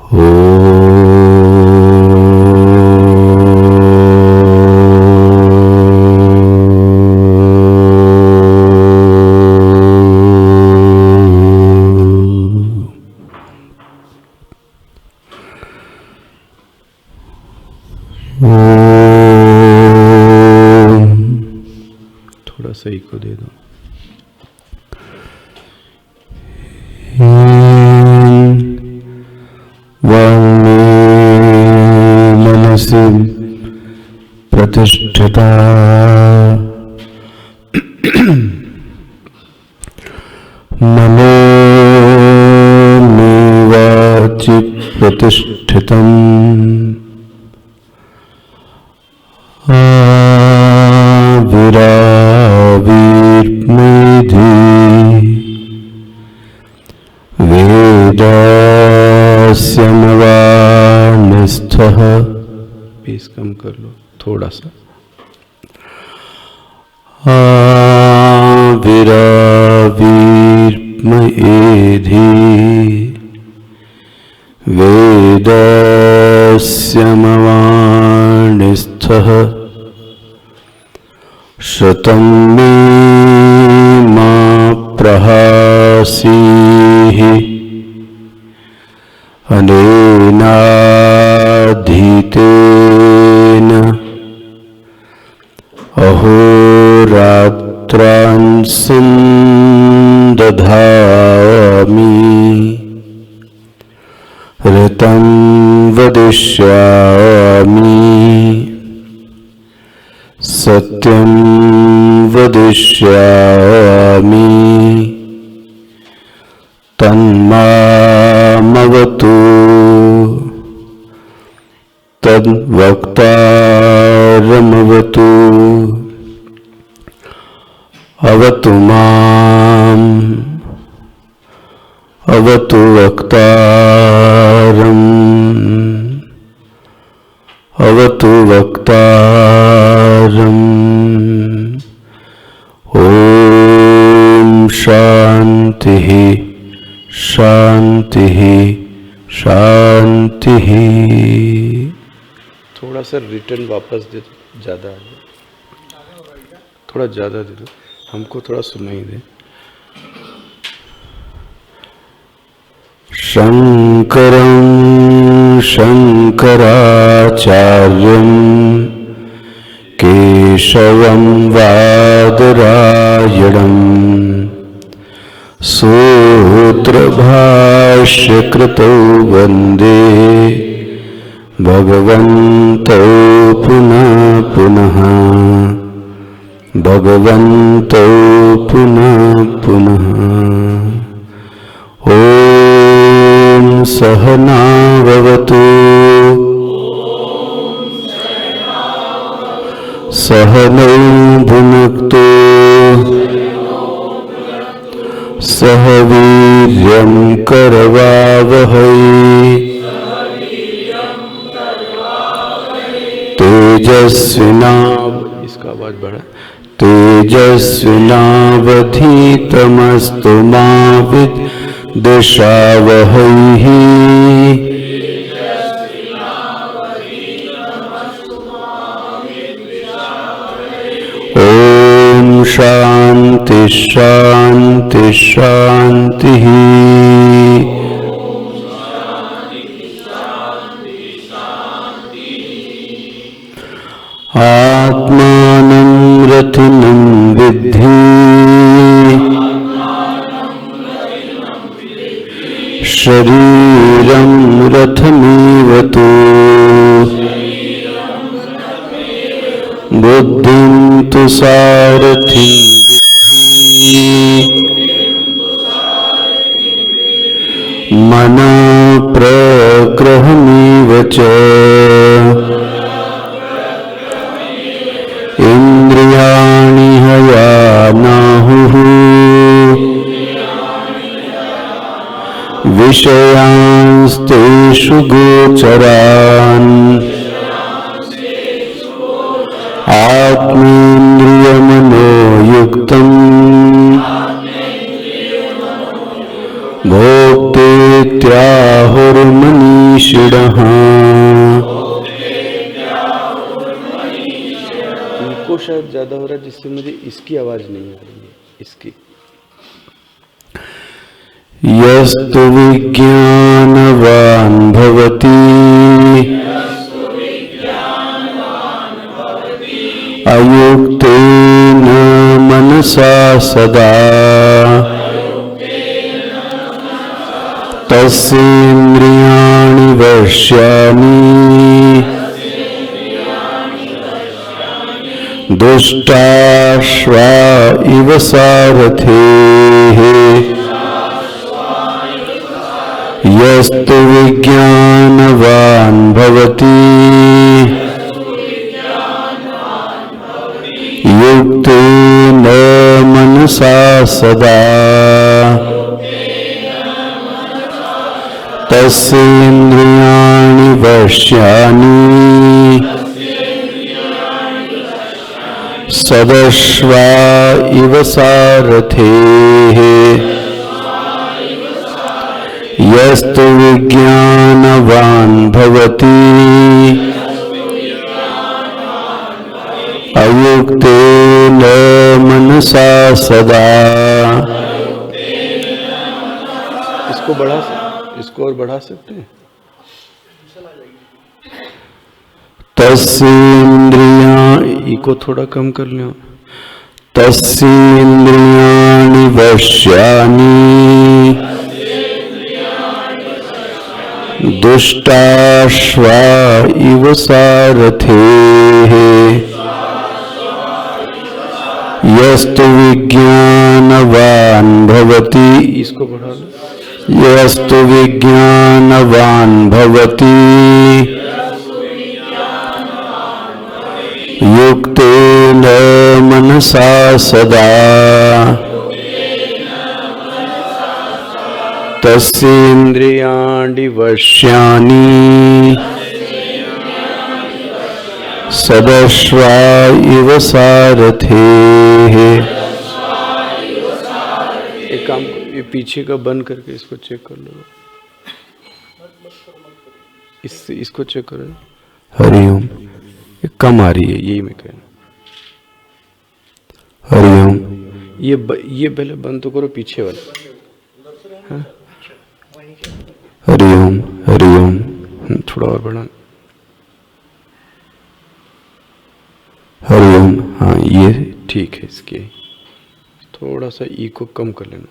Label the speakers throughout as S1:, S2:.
S1: थोड़ा सही को दे दो। मनसि प्रतिष्ठिता मनो वाचि प्रतिष्ठितम् विरावीर्मेधि वेदास्यमवानिस्थः। पीस कम कर लो थोड़ा सा। विरावीर्मेधि वेदास्यमवानिस्थः श्रुतं मे मा प्रहासीः अनेनाधीतेन अहोरात्रान् सन्दधामि ऋतं वदिष्यामि सत्यं वदिष्यामि तन्मामवतु तद्वक्तारमवतु अवतु माम् अवतु वक्तारम् अवतु वक्तारम्। ओम शांतिः शांतिः शांतिः। थोड़ा सा रिटर्न वापस दे दो, ज़्यादा थोड़ा ज़्यादा दे दो, हमको थोड़ा सुनाई दे। शंकरं शंकराचार्यं केशवं वादरायणं सूत्रभाष्यकृतौ वन्दे भगवन्तौ पुनः पुनः भगवन्तौ पुनः पुनः। ओम सहनाववतु सहनौ भुनक्तु सह वीर्यं करवावहै इसका आवाज बढ़ा तेजस्विनावधीतमस्तु मा विद्विषावहै। ओम शांति शांति शांति। आत्मानं रथिनं विद्धि शरीरं रथमिव तु बुद्धिं तु सारथिं विद्धि मनः प्रग्रहमिव च इंद्रियाणि हयानाहुः विषयांस्तेषु गोचरान् आत्मेन्द्रियमनोयुक्तम् भोक्तेत्याहुर्मनीषिणः। मनीषिणः। इनको शायद ज्यादा हो रहा है, जिससे मुझे इसकी आवाज नहीं आ रही है, इसकी। यस्तु विज्ञानवान् भवति अयुक्तेन मनसा सदा तस्येन्द्रियाणि वश्यानि दुष्टाश्वा इव सारथेः। यस्तु विज्ञानवान् भवति युक्तेन मनसा सदा तस्येन्द्रियाणि वश्यानि सदश्वा इव सारथेः। यस्तु विज्ञानवान् भवति अयुक्तेन मनसा सदा। इसको बढ़ा, इसको और बढ़ा सकते हैं। तस्येन्द्रियाणि को थोड़ा कम कर लो। तस्येन्द्रियाणि वश्यानि दुष्टाश्वा इव सारथेः। यस्तु विज्ञानवान् भवति, इसको बढ़ा लो। यस्तु विज्ञानवान् भवति युक्तेन मनसा सदा तस्येन्द्रियाणि वश्यानि सदश्वा इव सारथेः। एक काम, ये पीछे का बंद करके इसको चेक कर लो। इसको चेक करो। हरिओम, ये कम आ रही है, यही मैं कह रहा हूँ। हरिओम, ये पहले बंद तो करो, पीछे वाला। हाँ? हरिओम हरिओम, थोड़ा और बढ़ा। हरिओम, हाँ ये ठीक है। इसके थोड़ा सा ई को कम कर लेना।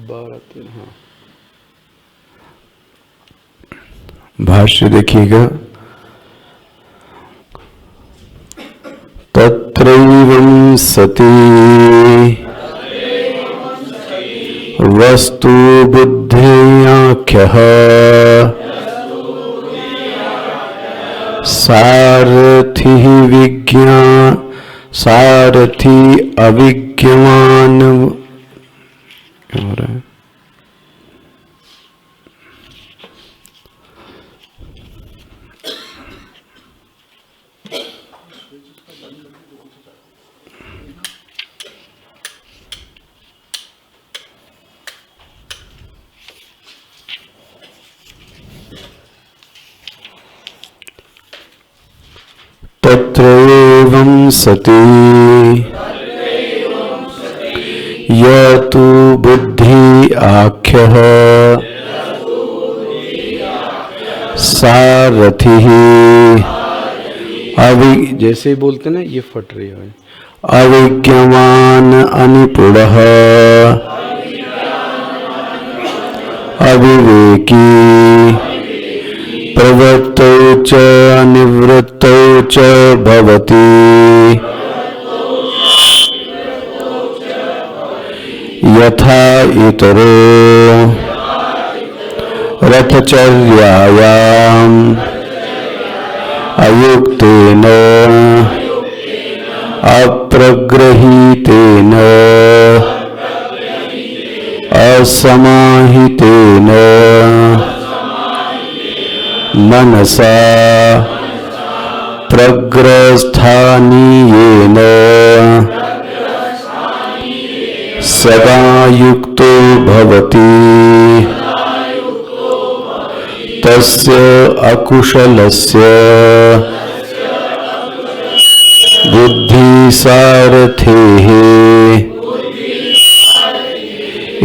S1: 12-3। हाँ, भाष्य देखिएगा। तत्रैवं सति वस्तु बुद्ध्याख्यः सारथिः सारथी अविज्ञान। क्या हो रहा है? तत्रैवं सति यतु बुद्धि आख्यः सारथिः जैसे ही बोलते ना, ये फट रही है। अविज्ञान अनिपुणः अविवेकी प्रवृत्तौ च निवृत्तौ च भवति। यथा इतरो रथचर्यायाम् अयुक्तेन अप्रगृहीतेन असमाहितेन मनसा प्रग्रस्थानीयेन सदा युक्तो भवति तस्य अकुशलस्य बुद्धिसारथेः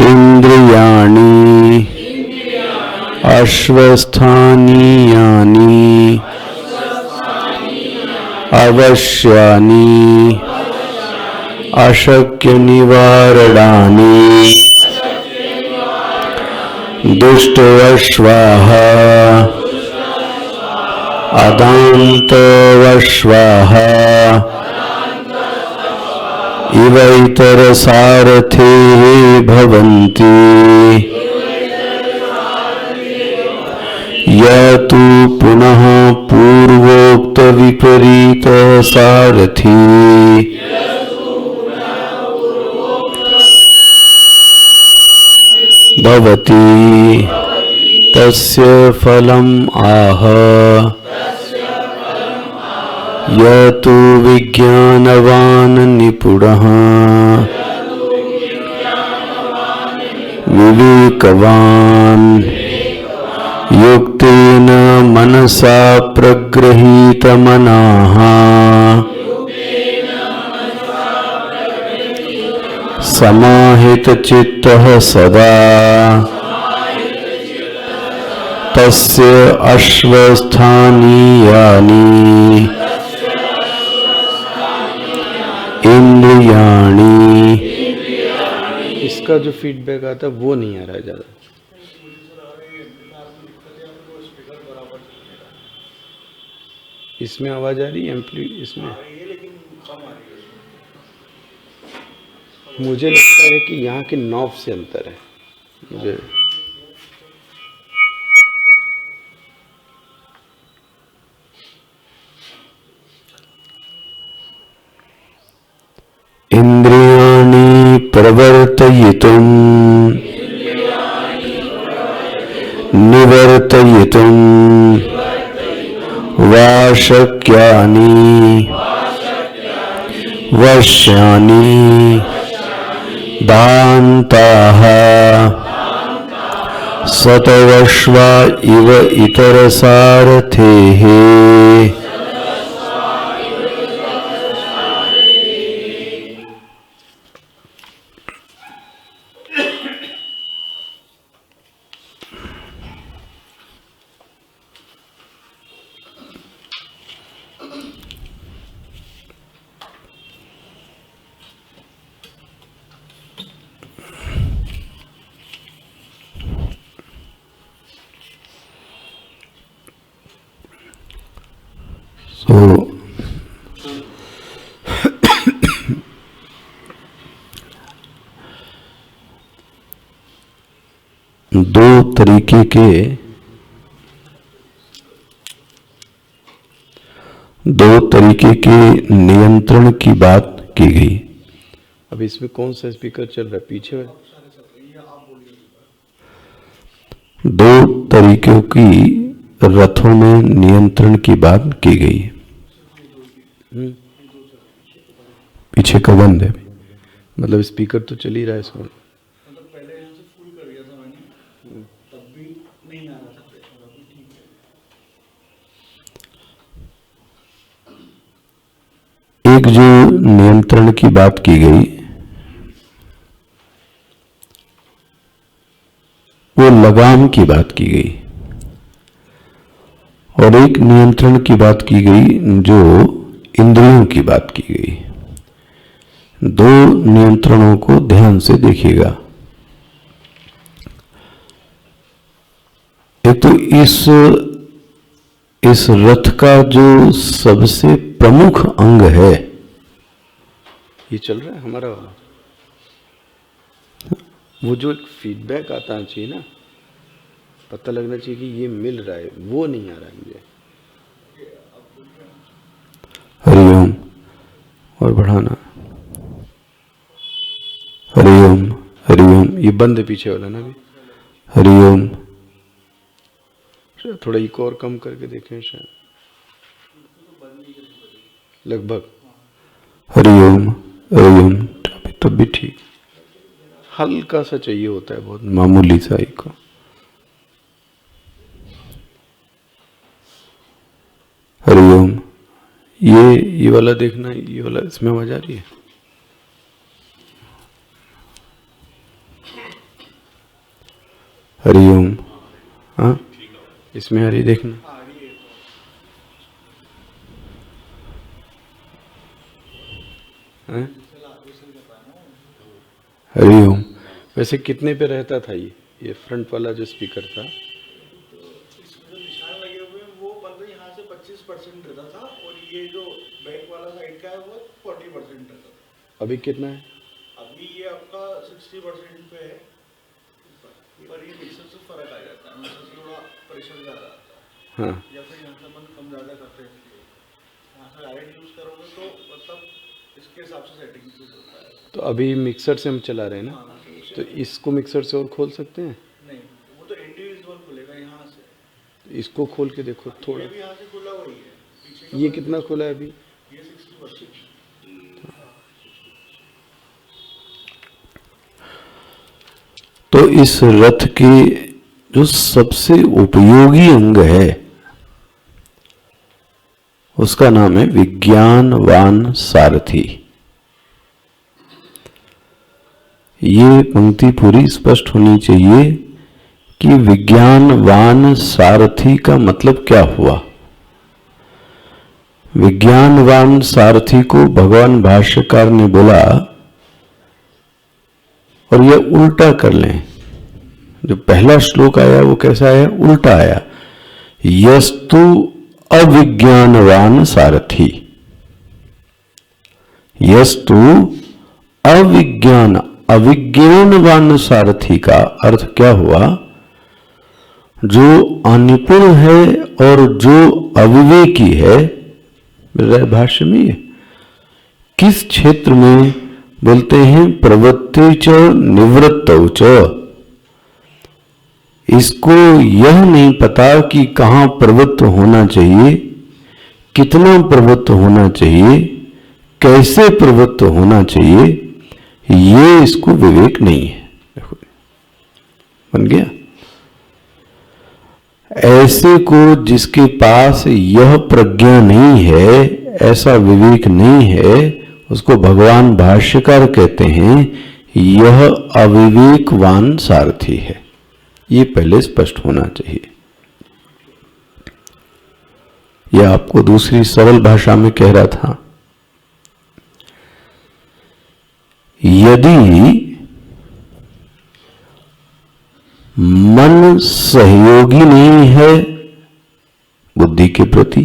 S1: इंद्रियाणि अश्वस्थानीयानि अवश्यानि अशक्य निवारणानि दुष्टवश्वाः अदान्तवश्वाः इवैतरसारथे भवन्ति य तु पुनः पूर्वोक्त विपरीत सारथी भवति तस्य फलम् आह य तु विज्ञानवान् निपुणः विवेकवान् युक्तेन मनसा प्रगृहीतमनाः समाहितचित्तः सदा तस्य अश्वस्थानीयानि इंद्रियाणि। इसका जो फीडबैक आता है वो नहीं आ रहा है ज्यादा। इसमें आवाज आ रही है इसमें मुझे लगता है कि यहाँ के नॉब से अंतर है मुझे। इंद्रियाणि प्रवर्तयितुं निवर्तयितुं वा शक्यानि वश्यानि दान्ताः सतवश्वा इव इतरसारथेः। दो तरीके के नियंत्रण की बात की गई। अब इसमें कौन सा स्पीकर चल रहा है? पीछे दो तरीकों की रथों में नियंत्रण की बात की गई। पीछे का बंद है, मतलब स्पीकर तो चल ही रहा है इसमें। एक जो नियंत्रण की बात की गई वो लगाम की बात की गई, और एक नियंत्रण की बात की गई जो इंद्रियों की बात की गई। दो नियंत्रणों को ध्यान से देखिएगा। एक तो इस रथ का जो सबसे प्रमुख अंग है, ये चल रहा है हमारा वाला, वो जो एक फीडबैक आता चाहिए ना, पता लगना चाहिए कि ये मिल रहा है, वो नहीं आ रहा है मुझे। हरिओम और बढ़ाना, हरिओम हरिओम। ये बंद है पीछे वाला ना भी। हरिओम, थोड़ा इको और कम करके देखें शायद, लगभग। हरिओम हरिओम, तब भी ठीक, हल्का सा चाहिए होता है, बहुत मामूली सा इको। हरिओम। ये वाला देखना, ये वाला इसमें आवाज आ रही है? हरिओम। हाँ, इसमें आ रही, देखना। हरिओम। वैसे कितने पे रहता था ये फ्रंट वाला जो स्पीकर था?
S2: इसमें जो निशान लगे हुए हैं वो मतलब यहाँ से 25% रहता था, और ये जो बैक वाला साइड का है वो 40% रहता था।
S1: अभी कितना है?
S2: अभी ये आपका 60% पे है, पर ये मिक्सर से फर्क आ जाता है, मिक्सर से थोड़ा प्रेशर ज़्यादा आता है।
S1: हाँ,
S2: या फिर यहाँ से अपन कम ज़्यादा करते हैं, यहाँ से डायरेक्ट यूज़ करोगे तो मतलब इसके हिसाब से सेटिंग होता है।
S1: तो अभी मिक्सर से हम चला रहे हैं ना, तो इसको मिक्सर से और खोल सकते हैं?
S2: नहीं, वो तो इंडिविजुअल खुलेगा यहाँ से।
S1: इसको खोल के देखो थोड़ा।
S2: ये भी यहाँ से खुला हुआ ही है, पीछे का
S1: ये कितना खुला है अभी?
S2: ये 60%।
S1: तो इस रथ के जो सबसे उपयोगी अंग है उसका नाम है विज्ञानवान सारथी। ये पंक्ति पूरी स्पष्ट होनी चाहिए कि विज्ञानवान सारथी का मतलब क्या हुआ। विज्ञानवान सारथी को भगवान भाष्यकार ने बोला, और यह उल्टा कर लें, जो पहला श्लोक आया वो कैसा आया? उल्टा आया। यस्तु अविज्ञानवान सारथी। यस्तु अविज्ञानवान सारथी का अर्थ क्या हुआ? जो अनिपुण है और जो अविवेकी है। मेरे भाष्य में ये किस क्षेत्र में बोलते हैं? प्रवृत्ति च निवृत्तौ च। इसको यह नहीं पता कि कहां प्रवृत्त होना चाहिए, कितना प्रवृत्त होना चाहिए, कैसे प्रवृत्त होना चाहिए, ये इसको विवेक नहीं है। देखो बन गया। ऐसे को जिसके पास यह प्रज्ञा नहीं है, ऐसा विवेक नहीं है, उसको भगवान भाष्यकार कहते हैं यह अविवेकवान सारथी है। ये पहले स्पष्ट होना चाहिए। यह आपको दूसरी सरल भाषा में कह रहा था। यदि मन सहयोगी नहीं है बुद्धि के प्रति,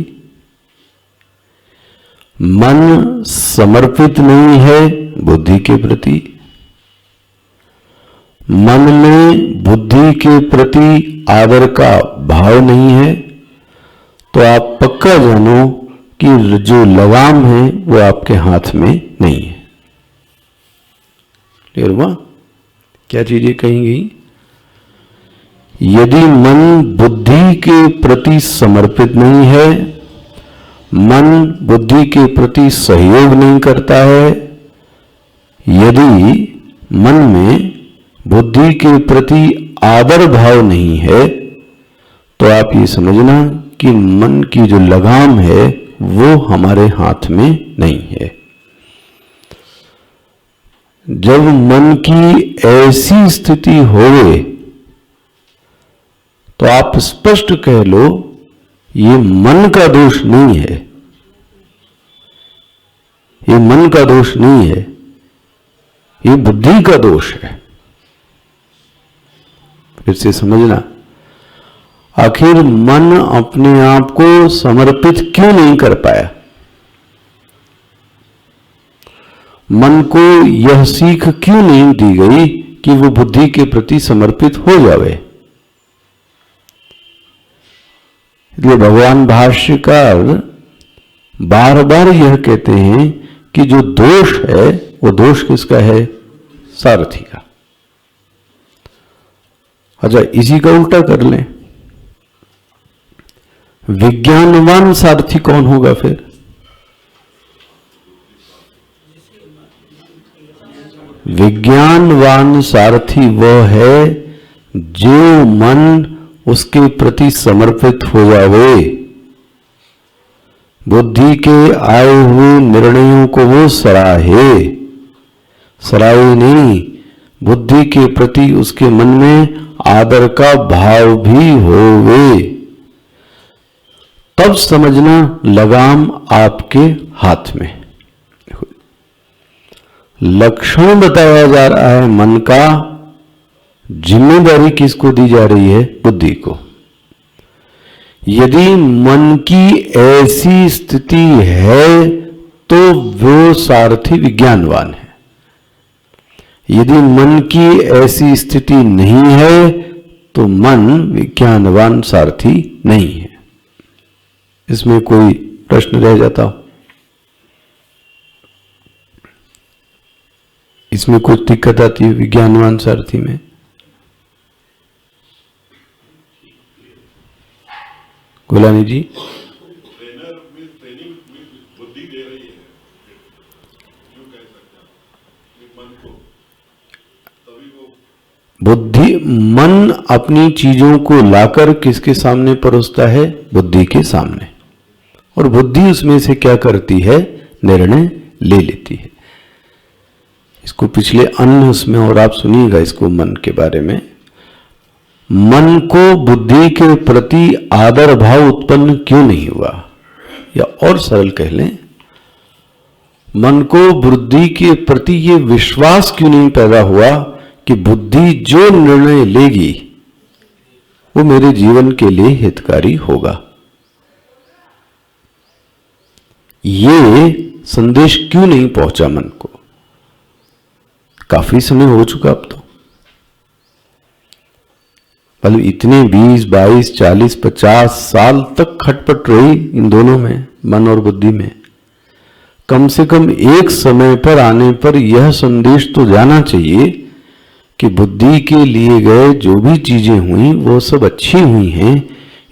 S1: मन समर्पित नहीं है बुद्धि के प्रति, मन में बुद्धि के प्रति आदर का भाव नहीं है, तो आप पक्का जानो कि जो लगाम है वो आपके हाथ में नहीं है। क्लियर हुआ? क्या चीजें कही गई? यदि मन बुद्धि के प्रति समर्पित नहीं है, मन बुद्धि के प्रति सहयोग नहीं करता है, यदि मन में बुद्धि के प्रति आदर भाव नहीं है, तो आप ये समझना कि मन की जो लगाम है वो हमारे हाथ में नहीं है। जब मन की ऐसी स्थिति होवे तो आप स्पष्ट कह लो ये मन का दोष नहीं है, ये मन का दोष नहीं है, ये बुद्धि का दोष है। फिर से समझना, आखिर मन अपने आप को समर्पित क्यों नहीं कर पाया? मन को यह सीख क्यों नहीं दी गई कि वो बुद्धि के प्रति समर्पित हो जावे? इसलिए भगवान भाष्यकार बार बार यह कहते हैं कि जो दोष है वो दोष किसका है? सारथी का। अच्छा, इसी का उल्टा कर लें, विज्ञानवान सारथी कौन होगा फिर? विज्ञानवान सारथी वह है जो मन उसके प्रति समर्पित हो जावे। बुद्धि के आए हुए निर्णयों को वो सराहे नहीं, बुद्धि के प्रति उसके मन में आदर का भाव भी होवे, तब समझना लगाम आपके हाथ में। लक्षण बताया जा रहा है मन का, जिम्मेदारी किसको दी जा रही है? बुद्धि को। यदि मन की ऐसी स्थिति है तो वो सारथी विज्ञानवान है, यदि मन की ऐसी स्थिति नहीं है तो मन विज्ञानवान सारथी नहीं है। इसमें कोई प्रश्न रह जाता हो? इसमें कुछ दिक्कत आती है विज्ञानवान सारथी में? गुलानी जी,
S3: ट्रेनर ट्रेनिंग बुद्धि दे रही है, क्यों कह सकते हैं मन को, तभी वो
S1: बुद्धि, मन अपनी चीजों को लाकर किसके सामने परोसता है? बुद्धि के सामने, और बुद्धि उसमें से क्या करती है? निर्णय ले लेती है। इसको पिछले अन्य उसमें और आप सुनिएगा इसको, मन के बारे में। मन को बुद्धि के प्रति आदर भाव उत्पन्न क्यों नहीं हुआ, या और सरल कह लें, मन को बुद्धि के प्रति ये विश्वास क्यों नहीं पैदा हुआ कि बुद्धि जो निर्णय लेगी वो मेरे जीवन के लिए हितकारी होगा? ये संदेश क्यों नहीं पहुंचा मन को? काफी समय हो चुका अब तो, मतलब इतने 20, 22, 40, 50 साल तक खटपट रही इन दोनों में, मन और बुद्धि में। कम से कम एक समय पर आने पर यह संदेश तो जाना चाहिए कि बुद्धि के लिए गए जो भी चीजें हुई वो सब अच्छी हुई हैं,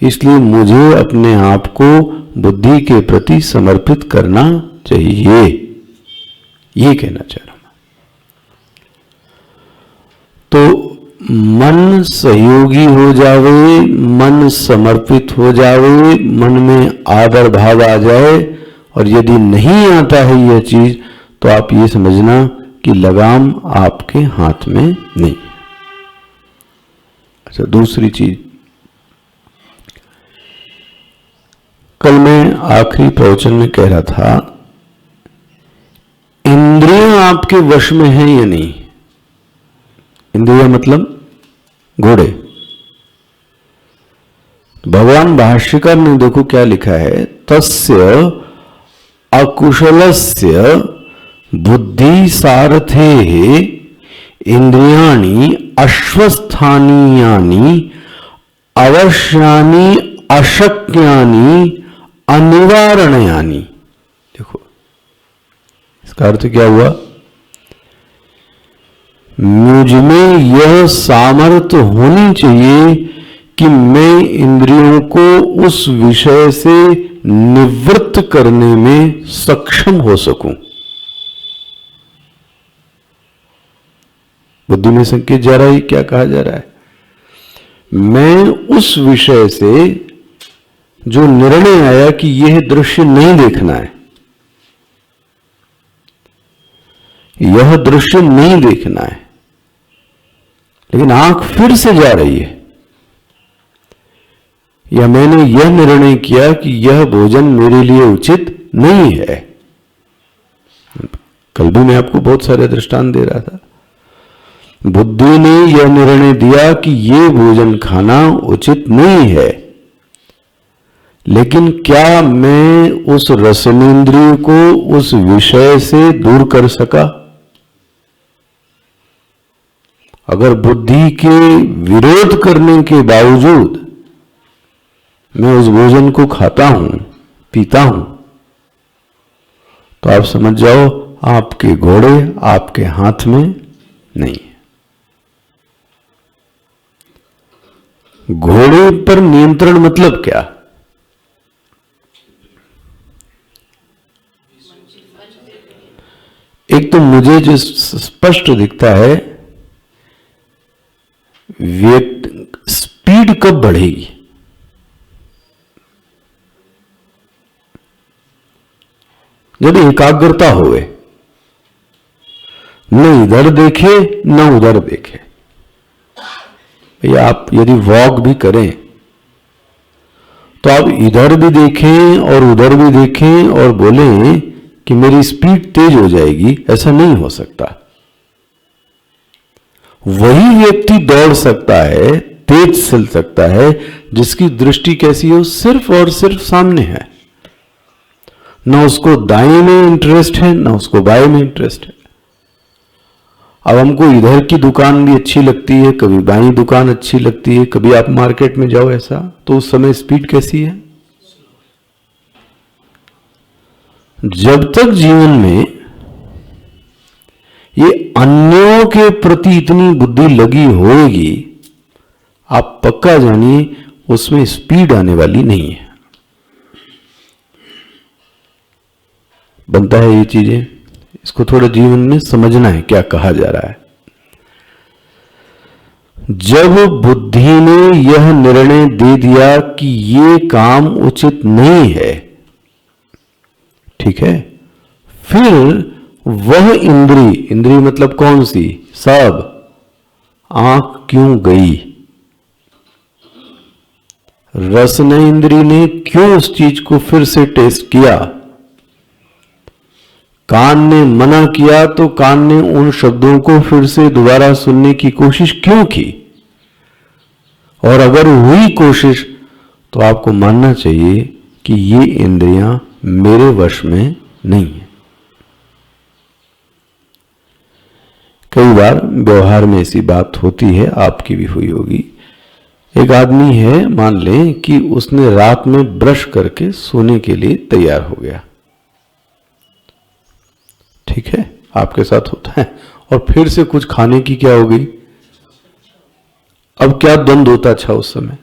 S1: इसलिए मुझे अपने आप को बुद्धि के प्रति समर्पित करना चाहिए, ये कहना चाह रहा हूं। तो मन सहयोगी हो जावे, मन समर्पित हो जावे, मन में आदर भाव आ जाए, और यदि नहीं आता है यह चीज तो आप ये समझना कि लगाम आपके हाथ में नहीं। अच्छा, दूसरी चीज, कल मैं आखिरी प्रवचन में कह रहा था, इंद्रियां आपके वश में हैं या नहीं? इंद्रिया मतलब घोड़े। भगवान भाष्यकार ने देखो क्या लिखा है, तस्य अकुशलस्य बुद्धि सारथे इंद्रियाणि अश्वस्थानीयानि अवश्यानि अशक्यानि अनिवारणयानि। देखो इसका अर्थ क्या हुआ? मुझ में यह सामर्थ्य होनी चाहिए कि मैं इंद्रियों को उस विषय से निवृत्त करने में सक्षम हो सकूं। बुद्धि में संकेत जा रहा है, क्या कहा जा रहा है? मैं उस विषय से जो निर्णय आया कि यह दृश्य नहीं देखना है, यह दृश्य नहीं देखना है, लेकिन आंख फिर से जा रही है, या मैंने यह निर्णय किया कि यह भोजन मेरे लिए उचित नहीं है। कल भी मैं आपको बहुत सारे दृष्टांत दे रहा था। बुद्धि ने यह निर्णय दिया कि यह भोजन खाना उचित नहीं है, लेकिन क्या मैं उस रसनेन्द्रिय को उस विषय से दूर कर सका? अगर बुद्धि के विरोध करने के बावजूद मैं उस भोजन को खाता हूं, पीता हूं, तो आप समझ जाओ आपके घोड़े आपके हाथ में नहीं है। घोड़े पर नियंत्रण मतलब क्या? एक तो मुझे जो स्पष्ट दिखता है, स्पीड कब बढ़ेगी? जब एकाग्रता होवे, न इधर देखे न उधर देखे। भैया आप यदि वॉक भी करें तो आप इधर भी देखें और उधर भी देखें और बोलें कि मेरी स्पीड तेज हो जाएगी, ऐसा नहीं हो सकता। वही व्यक्ति दौड़ सकता है, तेज चल सकता है, जिसकी दृष्टि कैसी हो, सिर्फ और सिर्फ सामने है। ना उसको दाएं में इंटरेस्ट है, ना उसको बाएं में इंटरेस्ट है। अब हमको इधर की दुकान भी अच्छी लगती है, कभी बाईं दुकान अच्छी लगती है, कभी आप मार्केट में जाओ ऐसा, तो उस समय स्पीड कैसी है? जब तक जीवन में ये अन्यों के प्रति इतनी बुद्धि लगी होगी, आप पक्का जानिए उसमें स्पीड आने वाली नहीं है। बनता है ये चीजें, इसको थोड़ा जीवन में समझना है क्या कहा जा रहा है। जब बुद्धि ने यह निर्णय दे दिया कि ये काम उचित नहीं है, ठीक है, फिर वह इंद्री मतलब कौन सी? सब। आंख क्यों गई? रसना इंद्री ने क्यों उस चीज को फिर से टेस्ट किया? कान ने मना किया तो कान ने उन शब्दों को फिर से दोबारा सुनने की कोशिश क्यों की? और अगर हुई कोशिश तो आपको मानना चाहिए कि ये इंद्रियां मेरे वश में नहीं है। कई बार व्यवहार में ऐसी बात होती है, आपकी भी हुई होगी। एक आदमी है, मान लें कि उसने रात में ब्रश करके सोने के लिए तैयार हो गया, ठीक है, आपके साथ होता है, और फिर से कुछ खाने की क्या हो गई? अब क्या द्वंद होता? अच्छा उस समय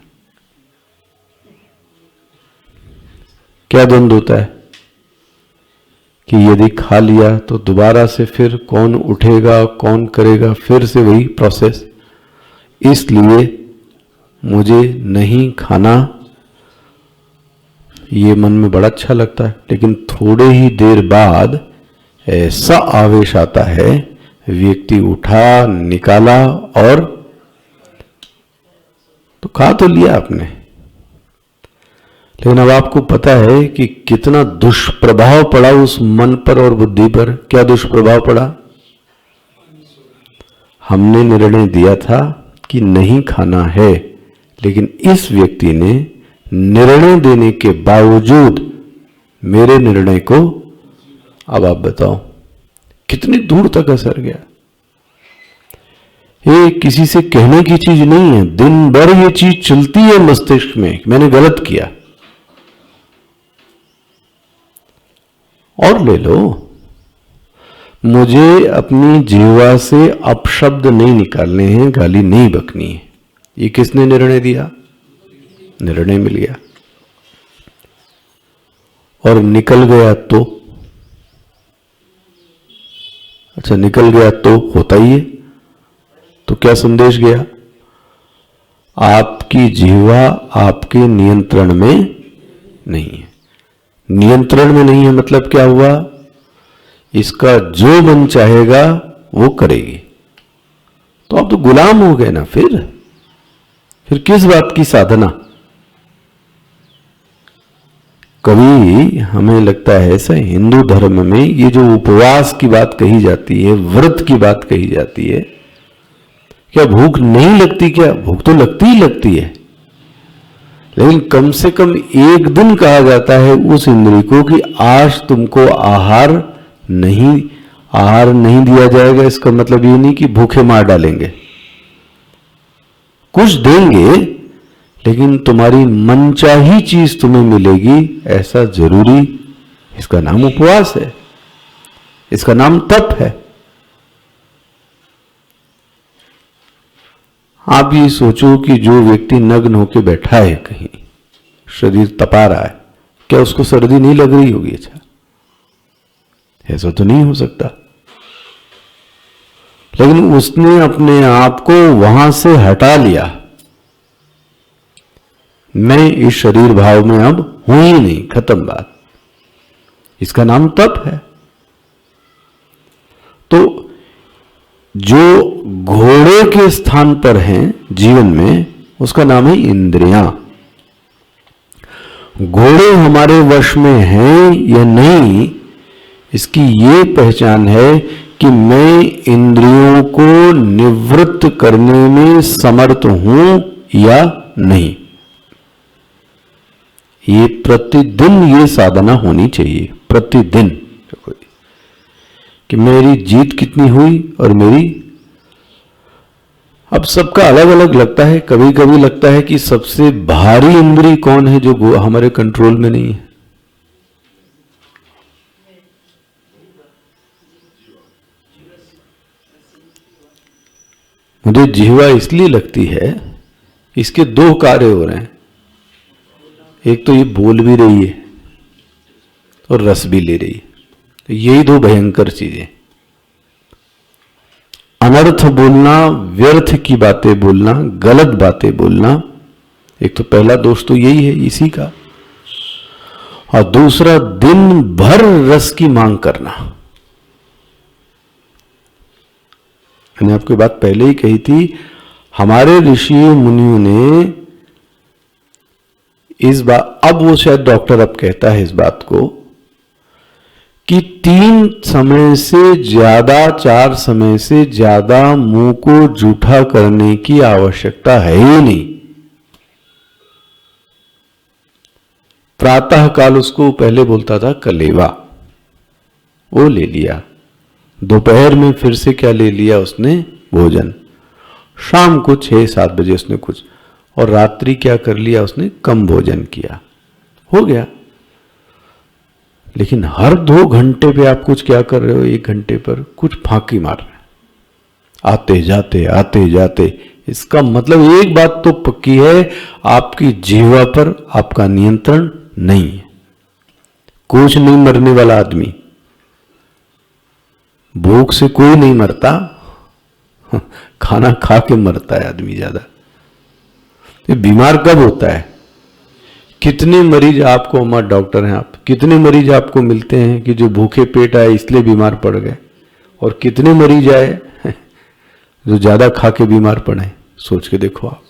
S1: क्या द्वंद होता है कि यदि खा लिया तो दोबारा से फिर कौन उठेगा, कौन करेगा, फिर से वही प्रोसेस। इसलिए मुझे नहीं खाना, ये मन में बड़ा अच्छा लगता है, लेकिन थोड़े ही देर बाद ऐसा आवेश आता है, व्यक्ति उठा, निकाला और तो खा तो लिया आपने, लेकिन अब आपको पता है कि कितना दुष्प्रभाव पड़ा उस मन पर और बुद्धि पर। क्या दुष्प्रभाव पड़ा? हमने निर्णय दिया था कि नहीं खाना है, लेकिन इस व्यक्ति ने निर्णय देने के बावजूद मेरे निर्णय को, अब आप बताओ कितनी दूर तक असर गया। ये किसी से कहने की चीज नहीं है, दिन भर ये चीज चलती है मस्तिष्क में, मैंने गलत किया। और ले लो, मुझे अपनी जीवा से अपशब्द नहीं निकालने हैं, गाली नहीं बकनी है। ये किसने निर्णय दिया? निर्णय मिल गया। और निकल गया तो, अच्छा निकल गया तो होता ही है, तो क्या संदेश गया? आपकी जीवा आपके नियंत्रण में नहीं है। नियंत्रण में नहीं है मतलब क्या हुआ? इसका जो मन चाहेगा वो करेगी, तो आप तो गुलाम हो गए ना। फिर किस बात की साधना? कभी हमें लगता है ऐसा, हिंदू धर्म में ये जो उपवास की बात कही जाती है, व्रत की बात कही जाती है, क्या भूख नहीं लगती? क्या भूख तो लगती ही लगती है, लेकिन कम से कम एक दिन कहा जाता है उस इंद्री को कि आज तुमको आहार नहीं दिया जाएगा। इसका मतलब ये नहीं कि भूखे मार डालेंगे, कुछ देंगे, लेकिन तुम्हारी मनचाही चीज तुम्हें मिलेगी, ऐसा जरूरी। इसका नाम उपवास है, इसका नाम तप है। आप ये सोचो कि जो व्यक्ति नग्न होकर बैठा है कहीं, शरीर तपा रहा है, क्या उसको सर्दी नहीं लग रही होगी? अच्छा, ऐसा तो नहीं हो सकता। लेकिन उसने अपने आप को वहां से हटा लिया, मैं इस शरीर भाव में अब हूं ही नहीं, खत्म बात। इसका नाम तप है। तो जो घोड़े के स्थान पर हैं जीवन में, उसका नाम है इंद्रियां। घोड़े हमारे वश में हैं या नहीं, इसकी ये पहचान है कि मैं इंद्रियों को निवृत्त करने में समर्थ हूं या नहीं। ये प्रतिदिन ये साधना होनी चाहिए, प्रतिदिन, कि मेरी जीत कितनी हुई और मेरी। अब सबका अलग अलग लगता है। कभी कभी लगता है कि सबसे भारी इंद्री कौन है जो हमारे कंट्रोल में नहीं है। मुझे जिह्वा इसलिए लगती है, इसके दो कार्य हो रहे हैं। एक तो ये बोल भी रही है और रस भी ले रही है। तो यही दो भयंकर चीजें, अनर्थ बोलना, व्यर्थ की बातें बोलना, गलत बातें बोलना। एक तो पहला दोष तो यही है इसी का, और दूसरा दिन भर रस की मांग करना। मैंने आपको बात पहले ही कही थी, हमारे ऋषि मुनियों ने इस बात, अब वो शायद डॉक्टर अब कहता है इस बात को, कि 3 समय से ज्यादा, 4 समय से ज्यादा मुंह को जूठा करने की आवश्यकता है ही नहीं। प्रातः काल उसको पहले बोलता था कलेवा, वो ले लिया। दोपहर में फिर से क्या ले लिया उसने, भोजन। शाम को 6-7 बजे उसने कुछ, और रात्रि क्या कर लिया उसने, कम भोजन किया, हो गया। लेकिन हर 2 घंटे पे आप कुछ क्या कर रहे हो, 1 घंटे पर कुछ फांकी मार रहे हैं, आते जाते आते जाते। इसका मतलब एक बात तो पक्की है, आपकी जीवा पर आपका नियंत्रण नहीं है। कुछ नहीं मरने वाला आदमी, भूख से कोई नहीं मरता, खाना खा के मरता है आदमी ज्यादा। ये बीमार कब होता है? कितने मरीज आपको, हमारे डॉक्टर हैं आप, कितने मरीज आपको मिलते हैं कि जो भूखे पेट आए इसलिए बीमार पड़ गए, और कितने मरीज आए जो ज्यादा खा के बीमार पड़े? सोच के देखो आप।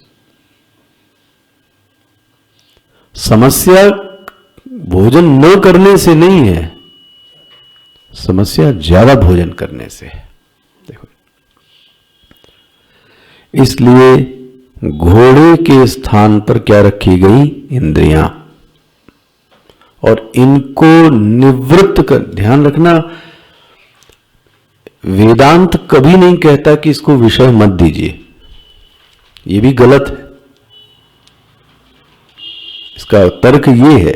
S1: समस्या भोजन न करने से नहीं है, समस्या ज्यादा भोजन करने से है। देखो, इसलिए घोड़े के स्थान पर क्या रखी गई, इंद्रियां, और इनको निवृत्त कर, ध्यान रखना, वेदांत कभी नहीं कहता कि इसको विषय मत दीजिए, ये भी गलत है। इसका तर्क ये है,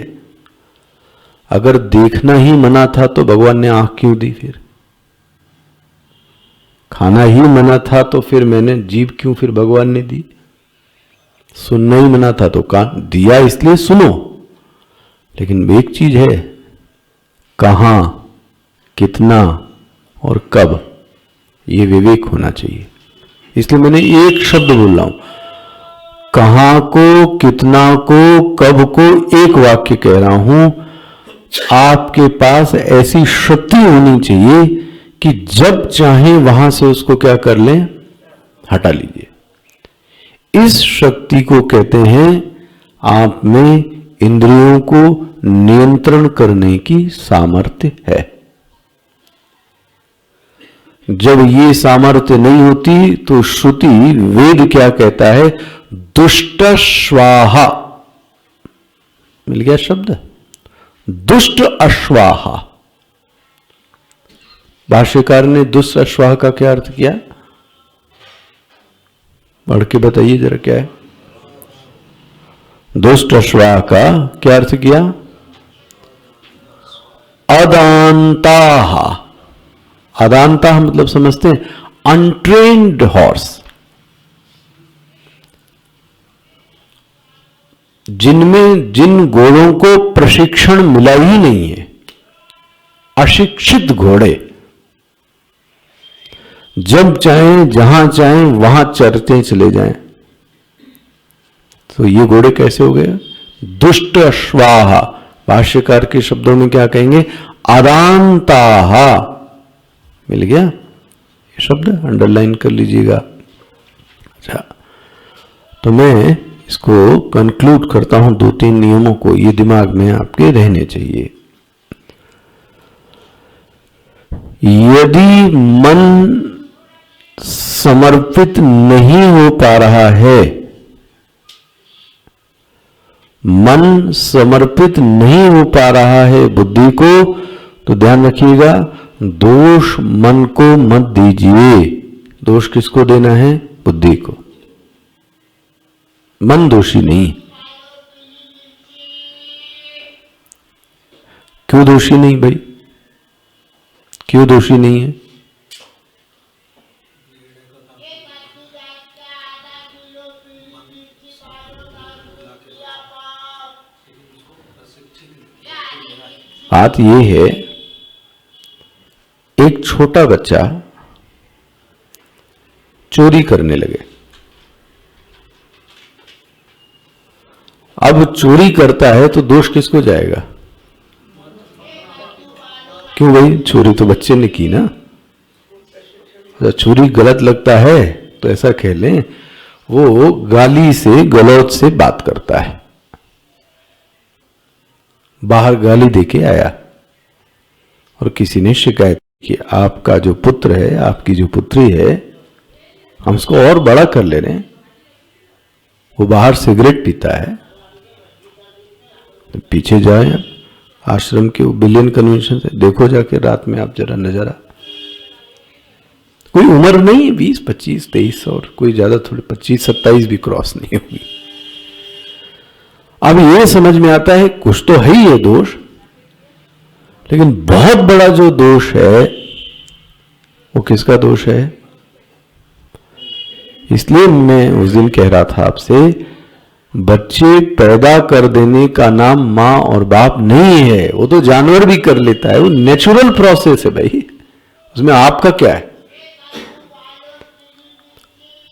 S1: अगर देखना ही मना था तो भगवान ने आंख क्यों दी? फिर खाना ही मना था तो फिर मैंने जीभ क्यों फिर भगवान ने दी? सुनना ही मना था तो कान दिया, इसलिए सुनो। लेकिन एक चीज है, कहां, कितना और कब, ये विवेक होना चाहिए। इसलिए मैंने एक शब्द बोल रहा हूं, कहां को, कितना को, कब को, एक वाक्य कह रहा हूं। आपके पास ऐसी शक्ति होनी चाहिए कि जब चाहे वहां से उसको क्या कर लें, हटा लीजिए। इस शक्ति को कहते हैं आप में इंद्रियों को नियंत्रण करने की सामर्थ्य है। जब ये सामर्थ्य नहीं होती तो श्रुति, वेद क्या कहता है, दुष्ट स्वाहा, मिल गया शब्द, दुष्ट अश्वाहा। भाष्यकार ने दुष्ट अश्वाह का क्या अर्थ किया, पढ़ के बताइए जरा, क्या है दुष्ट अश्वाह का क्या अर्थ किया? अदांताह। अदांताह मतलब समझते हैं, अनट्रेन्ड हॉर्स, जिनमें जिन घोड़ों को प्रशिक्षण मिला ही नहीं है, अशिक्षित घोड़े, जब चाहें जहां चाहें वहां चरते चले जाएं, तो ये घोड़े कैसे हो गए? दुष्ट अश्वाह। भाष्यकार के शब्दों में क्या कहेंगे, अदान्ताः, मिल गया ये शब्द, अंडरलाइन कर लीजिएगा। अच्छा, तो मैं इसको कंक्लूड करता हूं, 2-3 नियमों को ये दिमाग में आपके रहने चाहिए। यदि मन समर्पित नहीं हो पा रहा है, मन समर्पित नहीं हो पा रहा है बुद्धि को, तो ध्यान रखिएगा, दोष मन को मत दीजिए। दोष किसको देना है? बुद्धि को। मन दोषी नहीं। क्यों दोषी नहीं भाई? क्यों दोषी नहीं है? बात यह है, एक छोटा बच्चा चोरी करने लगे। अब चोरी करता है तो दोष किसको जाएगा? क्यों भाई? चोरी तो बच्चे ने की ना। तो चोरी गलत लगता है तो ऐसा कह लें, वो गाली से, गलौज से बात करता है। बाहर गाली देके आया और किसी ने शिकायत की, आपका जो पुत्र है, आपकी जो पुत्री है, हम उसको और बड़ा कर ले रहे हैं, वो बाहर सिगरेट पीता है। तो पीछे जाए आश्रम के बिलियन कन्वेंशन से, देखो जाके रात में आप जरा नजारा। कोई उम्र नहीं है, 20, 25, 23 और कोई ज्यादा थोड़ी 25, 27 भी क्रॉस नहीं होगी। अब ये समझ में आता है कुछ तो है ही ये दोष, लेकिन बहुत बड़ा जो दोष है वो किसका दोष है? इसलिए मैं उस दिन कह रहा था आपसे, बच्चे पैदा कर देने का नाम मां और बाप नहीं है। वो तो जानवर भी कर लेता है, वो नेचुरल प्रोसेस है भाई, उसमें आपका क्या है?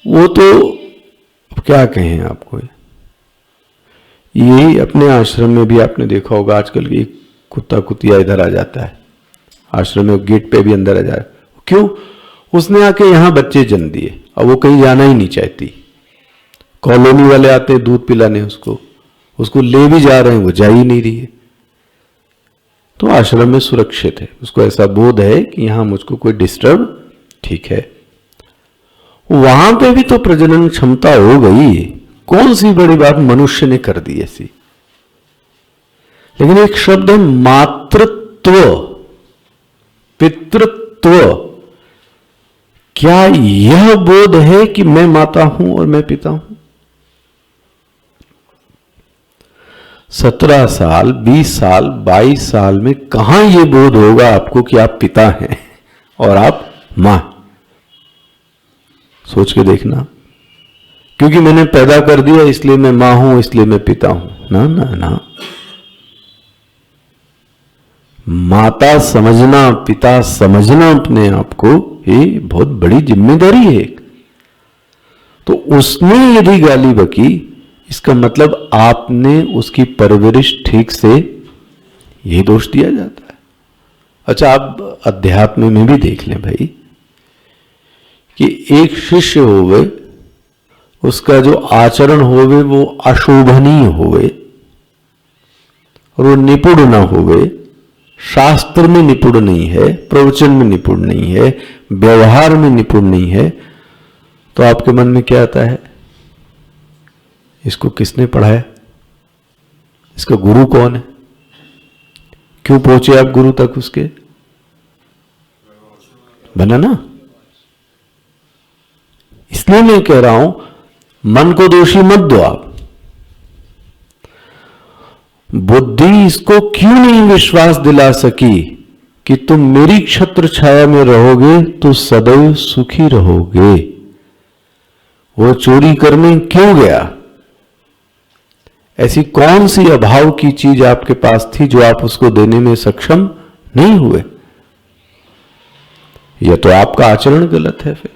S1: वो तो क्या कहें आपको, ये अपने आश्रम में भी आपने देखा होगा, आजकल एक कुत्ता कुतिया इधर आ जाता है आश्रम में, गेट पे भी अंदर आ जा रहा है। क्यों? उसने आके यहां बच्चे जन्म दिए, अब वो कहीं जाना ही नहीं चाहती। कॉलोनी वाले आते हैं दूध पिलाने, उसको ले भी जा रहे हैं, वो जा ही नहीं रही है। तो आश्रम में सुरक्षित है, उसको ऐसा बोध है कि यहां मुझको कोई डिस्टर्ब, ठीक है। वहां पे भी तो प्रजनन क्षमता हो गई, कौन सी बड़ी बात मनुष्य ने कर दी ऐसी। लेकिन एक शब्द है मातृत्व, पितृत्व। क्या यह बोध है कि मैं माता हूं और मैं पिता हूं? 17 साल, 20 साल, 22 साल में कहां यह बोध होगा आपको कि आप पिता हैं और आप मां? सोच के देखना। क्योंकि मैंने पैदा कर दिया इसलिए मैं मां हूं, इसलिए मैं पिता हूं? ना ना ना। माता समझना, पिता समझना अपने आप को, ये बहुत बड़ी जिम्मेदारी है। तो उसने यदि गाली बकी, इसका मतलब आपने उसकी परवरिश ठीक से, ये दोष दिया जाता है। अच्छा, आप अध्यात्म में भी देख लें भाई, कि एक शिष्य होवे, उसका जो आचरण होवे वो अशोभनीय होवे, और वो निपुण ना होवे, शास्त्र में निपुण नहीं है, प्रवचन में निपुण नहीं है, व्यवहार में निपुण नहीं है, तो आपके मन में क्या आता है? इसको किसने पढ़ाया? इसका गुरु कौन है? क्यों पहुंचे आप गुरु तक उसके? बना ना। इसलिए मैं कह रहा हूं, मन को दोषी मत दो आप। बुद्धि इसको क्यों नहीं विश्वास दिला सकी कि तुम मेरी छत्र छाया में रहोगे तो सदैव सुखी रहोगे? वो चोरी करने क्यों गया? ऐसी कौन सी अभाव की चीज आपके पास थी जो आप उसको देने में सक्षम नहीं हुए? यह तो आपका आचरण गलत है। फिर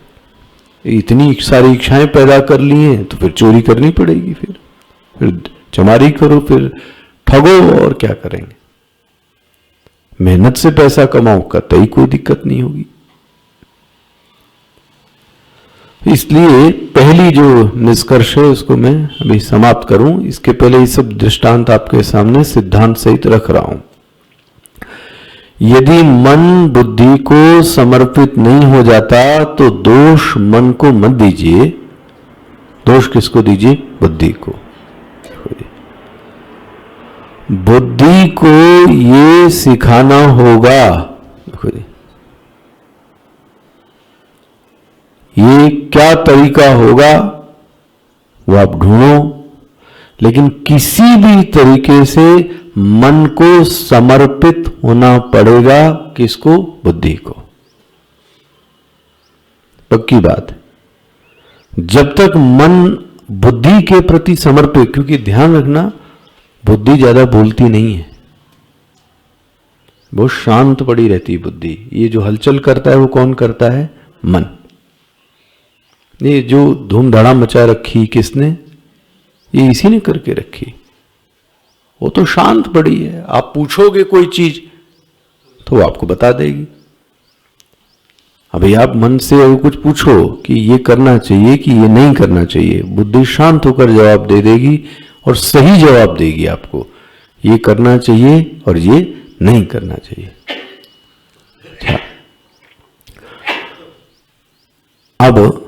S1: इतनी सारी इच्छाएं पैदा कर ली हैं तो फिर चोरी करनी पड़ेगी, फिर चमारी करो, फिर ठगो, और क्या करेंगे? मेहनत से पैसा कमाओ, कतई कोई दिक्कत नहीं होगी। इसलिए पहली जो निष्कर्ष है उसको मैं अभी समाप्त करूं, इसके पहले ये सब दृष्टांत आपके सामने सिद्धांत सहित रख रहा हूं। यदि मन बुद्धि को समर्पित नहीं हो जाता तो दोष मन को मत दीजिए। दोष किसको दीजिए? बुद्धि को। बुद्धि को ये सिखाना होगा, ये क्या तरीका होगा वो आप ढूंढो, लेकिन किसी भी तरीके से मन को समर्पित होना पड़ेगा। किसको? बुद्धि को। पक्की बात है। जब तक मन बुद्धि के प्रति समर्पित, क्योंकि ध्यान रखना बुद्धि ज्यादा बोलती नहीं है, बहुत शांत पड़ी रहती है बुद्धि। ये जो हलचल करता है वो कौन करता है? मन। ये जो धूम धड़ा मचा रखी किसने? ये इसी ने करके रखी। वो तो शांत पड़ी है, आप पूछोगे कोई चीज तो वो आपको बता देगी। अभी आप मन से अगर कुछ पूछो कि ये करना चाहिए कि ये नहीं करना चाहिए, बुद्धि शांत होकर जवाब दे देगी और सही जवाब देगी आपको, ये करना चाहिए और ये नहीं करना चाहिए। अच्छा, अब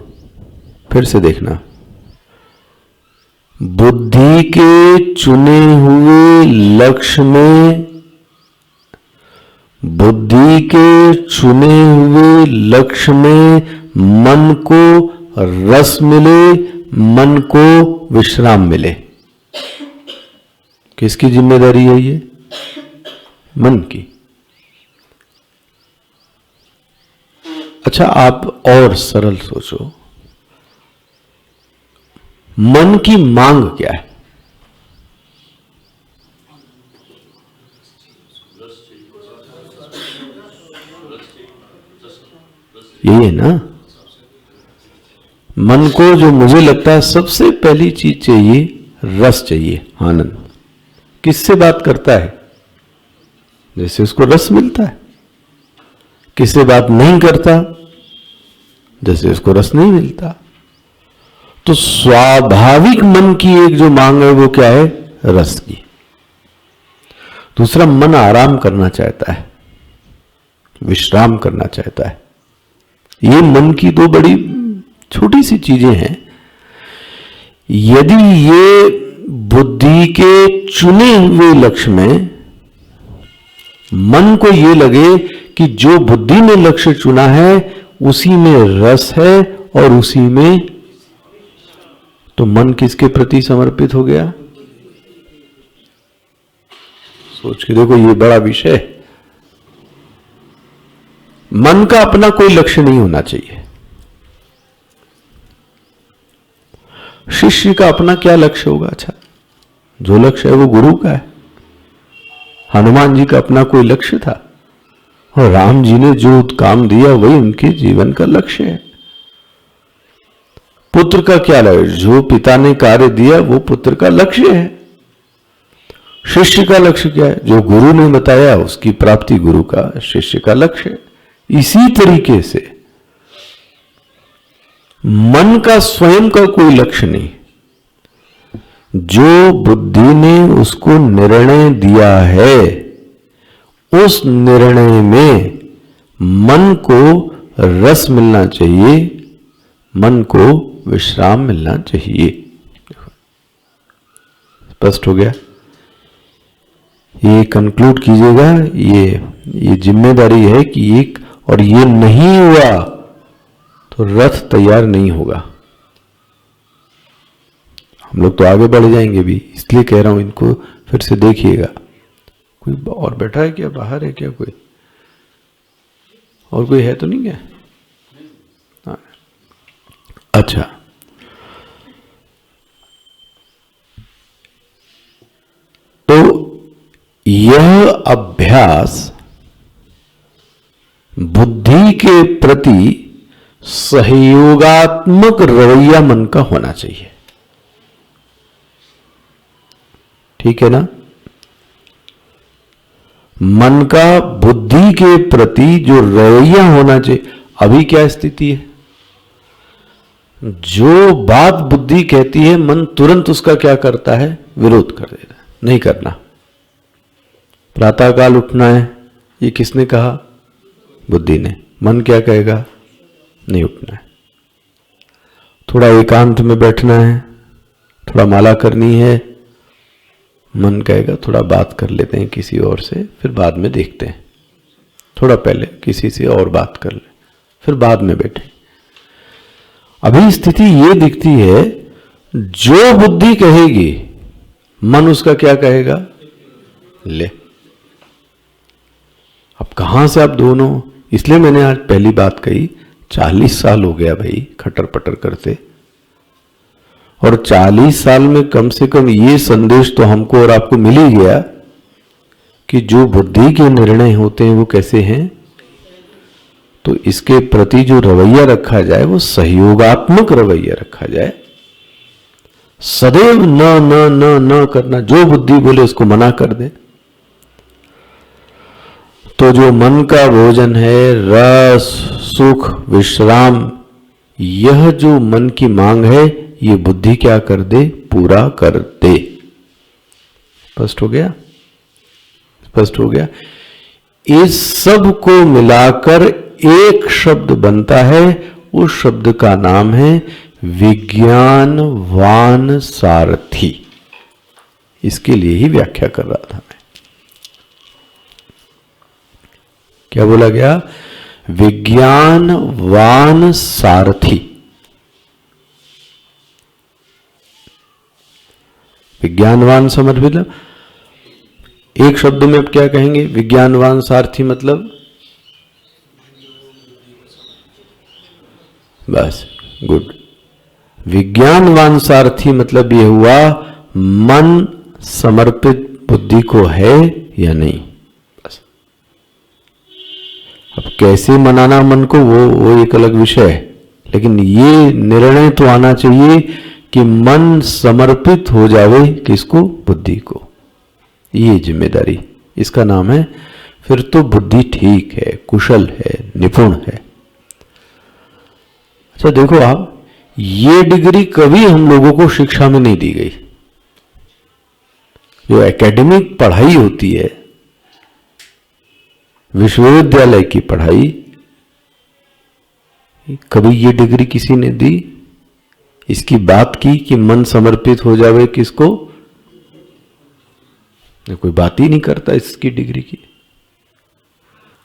S1: फिर से देखना, बुद्धि के चुने हुए लक्ष्य में, बुद्धि के चुने हुए लक्ष्य में मन को रस मिले, मन को विश्राम मिले। किसकी जिम्मेदारी है ये? मन की। अच्छा, आप और सरल सोचो, मन की मांग क्या है? यही है ना? मन को जो मुझे लगता है सबसे पहली चीज चाहिए, रस चाहिए, आनंद। किससे बात करता है? जैसे उसको रस मिलता है। किससे बात नहीं करता? जैसे उसको रस नहीं मिलता। तो स्वाभाविक मन की एक जो मांग है वो क्या है? रस की। दूसरा, मन आराम करना चाहता है, विश्राम करना चाहता है। ये मन की दो बड़ी छोटी सी चीजें हैं। यदि ये बुद्धि के चुने हुए लक्ष्य में मन को ये लगे कि जो बुद्धि ने लक्ष्य चुना है उसी में रस है और उसी में, तो मन किसके प्रति समर्पित हो गया? सोच के देखो, ये बड़ा विषय है। मन का अपना कोई लक्ष्य नहीं होना चाहिए। शिष्य का अपना क्या लक्ष्य होगा? अच्छा, जो लक्ष्य है वो गुरु का है। हनुमान जी का अपना कोई लक्ष्य था और राम जी ने जो काम दिया वही उनके जीवन का लक्ष्य है। पुत्र का क्या लक्ष्य? जो पिता ने कार्य दिया वो पुत्र का लक्ष्य है। शिष्य का लक्ष्य क्या है? जो गुरु ने बताया उसकी प्राप्ति गुरु का, शिष्य का लक्ष्य है। इसी तरीके से मन का स्वयं का कोई लक्ष्य नहीं। जो बुद्धि ने उसको निर्णय दिया है, उस निर्णय में मन को रस मिलना चाहिए, मन को विश्राम मिलना चाहिए। स्पष्ट हो गया? ये कंक्लूड कीजिएगा। ये जिम्मेदारी है कि एक, और ये नहीं हुआ तो रथ तैयार नहीं होगा। हम लोग तो आगे बढ़ जाएंगे भी, इसलिए कह रहा हूं इनको फिर से देखिएगा। कोई और बैठा है क्या? बाहर है क्या कोई? और कोई है तो नहीं क्या? हाँ। अच्छा, तो यह अभ्यास बुद्धि के प्रति सहयोगात्मक रवैया मन का होना चाहिए। ठीक है ना? मन का बुद्धि के प्रति जो रवैया होना चाहिए, अभी क्या स्थिति है? जो बात बुद्धि कहती है, मन तुरंत उसका क्या करता है? विरोध कर देता है, नहीं करना। प्रातःकाल उठना है, ये किसने कहा? बुद्धि ने। मन क्या कहेगा? नहीं उठना है। थोड़ा एकांत में बैठना है, थोड़ा माला करनी है, मन कहेगा थोड़ा बात कर लेते हैं किसी और से, फिर बाद में देखते हैं, थोड़ा पहले किसी से और बात कर ले, फिर बाद में बैठे। अभी स्थिति ये दिखती है, जो बुद्धि कहेगी मन उसका क्या कहेगा? ले। अब कहां से आप दोनों, इसलिए मैंने आज पहली बात कही, 40 साल हो गया भाई खटर पटर करते, और 40 साल में कम से कम ये संदेश तो हमको और आपको मिल ही गया कि जो बुद्धि के निर्णय होते हैं वो कैसे हैं। तो इसके प्रति जो रवैया रखा जाए वो सहयोगात्मक रवैया रखा जाए। सदैव न न न न करना, जो बुद्धि बोले उसको मना कर दे। तो जो मन का भोजन है, रस, सुख, विश्राम, यह जो मन की मांग है, ये बुद्धि क्या कर दे? पूरा कर दे। स्पष्ट हो गया? स्पष्ट हो गया? इस सब को मिलाकर एक शब्द बनता है, उस शब्द का नाम है विज्ञानवान सारथी। इसके लिए ही व्याख्या कर रहा था मैं। क्या बोला गया? विज्ञानवान सारथी। विज्ञानवान समझ, मतलब एक शब्द में अब क्या कहेंगे? विज्ञानवान सारथी मतलब बस, गुड। विज्ञानवान सारथी मतलब यह हुआ, मन समर्पित बुद्धि को है या नहीं। बस। अब कैसे मनाना मन को, वो एक अलग विषय है, लेकिन ये निर्णय तो आना चाहिए कि मन समर्पित हो जावे किसको? बुद्धि को। ये जिम्मेदारी, इसका नाम है, फिर तो बुद्धि ठीक है, कुशल है, निपुण है। अच्छा देखो आप, ये डिग्री कभी हम लोगों को शिक्षा में नहीं दी गई। जो एकेडमिक पढ़ाई होती है, विश्वविद्यालय की पढ़ाई, कभी ये डिग्री किसी ने दी? इसकी बात की कि मन समर्पित हो जावे किसको? कोई बात ही नहीं करता इसकी डिग्री की।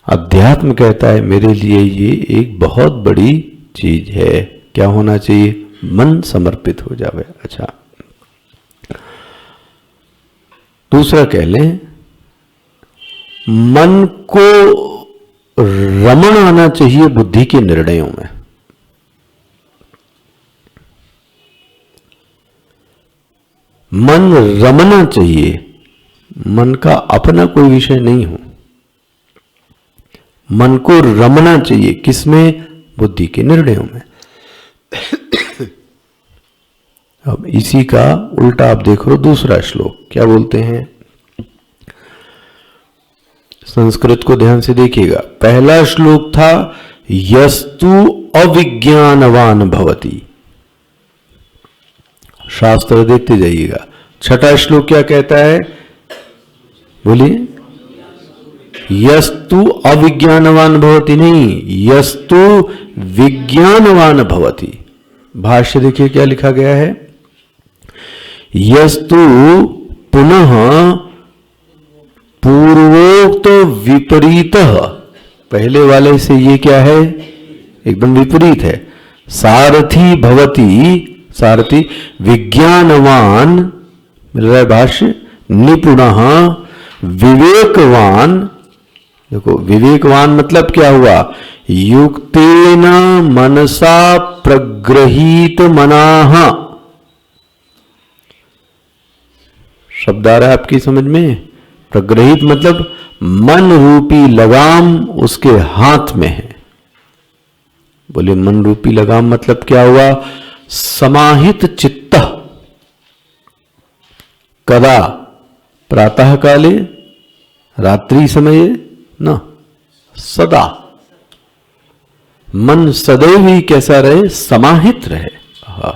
S1: अध्यात्म कहता है मेरे लिए ये एक बहुत बड़ी चीज है। क्या होना चाहिए? मन समर्पित हो जावे। अच्छा, दूसरा कह लें, मन को रमण आना चाहिए बुद्धि के निर्णयों में। मन रमना चाहिए, मन का अपना कोई विषय नहीं हो। मन को रमना चाहिए किसमें? बुद्धि के निर्णयों में। अब इसी का उल्टा आप देख लो, दूसरा श्लोक क्या बोलते हैं? संस्कृत को ध्यान से देखिएगा। पहला श्लोक था यस्तु अविज्ञानवान भवति। शास्त्र देखते जाइएगा। छठा श्लोक क्या कहता है? बोलिए। यस्तु अविज्ञानवान भवति नहीं, यस्तु विज्ञानवान भवति। भाष्य देखिए क्या लिखा गया है। यस्तु पुनः पूर्वोक्त विपरीत, पहले वाले से ये क्या है? एकदम विपरीत है। सारथी भवति, सारथी विज्ञानवान, मिल रहा है भाष्य, निपुणः विवेकवान। देखो विवेकवान मतलब क्या हुआ? युक्तेन मनसा प्रगृहीत मनाः। शब्द आ रहा है आपकी समझ में? प्रगृहीत मतलब मन रूपी लगाम उसके हाथ में है। बोले मन रूपी लगाम मतलब क्या हुआ? समाहित चित्त। कदा? प्रातः काले, रात्रि समय ना, सदा मन सदैव ही कैसा रहे, समाहित रहे। हाँ,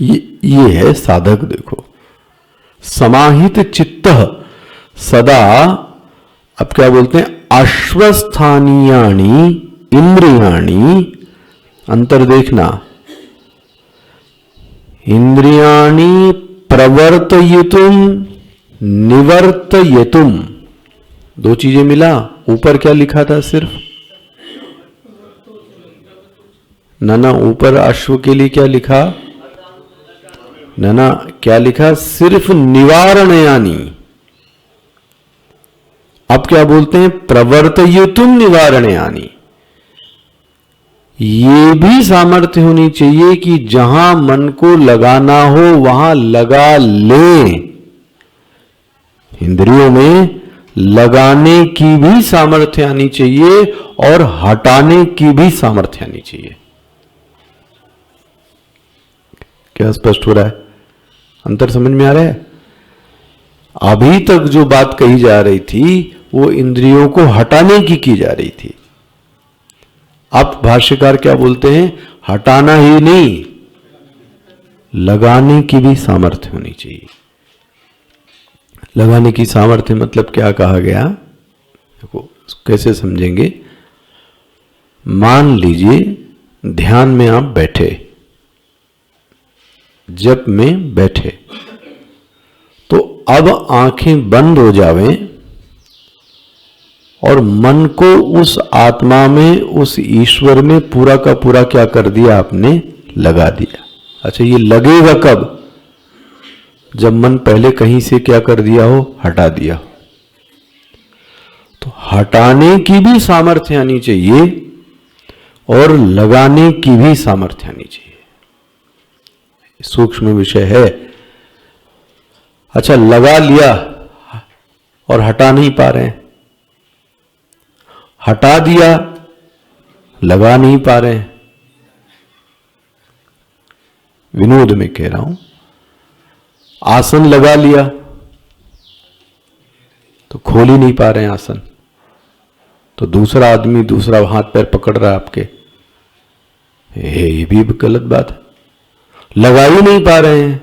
S1: ये है साधक। देखो, समाहित चित्त सदा, अब क्या बोलते हैं, आश्वस्थानीयानि इंद्रियाणि, अंतर देखना, इंद्रियाणि प्रवर्तयितुम निवर्तयितुम, दो चीजें मिला। ऊपर क्या लिखा था, सिर्फ ना, ऊपर अश्व के लिए क्या लिखा, ना, क्या लिखा, सिर्फ निवारणयानि। अब क्या बोलते हैं, प्रवर्तयितुम निवारणयानि। ये भी सामर्थ्य होनी चाहिए कि जहां मन को लगाना हो वहां लगा ले। इंद्रियों में लगाने की भी सामर्थ्य आनी चाहिए और हटाने की भी सामर्थ्य आनी चाहिए। क्या स्पष्ट हो रहा है, अंतर समझ में आ रहा है? अभी तक जो बात कही जा रही थी वो इंद्रियों को हटाने की जा रही थी। अब भाष्यकार क्या बोलते हैं, हटाना ही नहीं, लगाने की भी सामर्थ्य होनी चाहिए। लगाने की सामर्थ्य मतलब क्या कहा गया, देखो कैसे समझेंगे। मान लीजिए ध्यान में आप बैठे, जप में बैठे, तो अब आंखें बंद हो जावें और मन को उस आत्मा में, उस ईश्वर में पूरा का पूरा क्या कर दिया आपने, लगा दिया। अच्छा, ये लगेगा कब, जब मन पहले कहीं से क्या कर दिया हो, हटा दिया हो। तो हटाने की भी सामर्थ्य आनी चाहिए और लगाने की भी सामर्थ्य आनी चाहिए। सूक्ष्म विषय है। अच्छा, लगा लिया और हटा नहीं पा रहे हैं, हटा दिया लगा नहीं पा रहे हैं। विनोद में कह रहा हूं, आसन लगा लिया तो खोल ही नहीं पा रहे हैं आसन, तो दूसरा आदमी दूसरा हाथ पैर पकड़ रहा है आपके, ये भी गलत बात है। लगा ही नहीं पा रहे हैं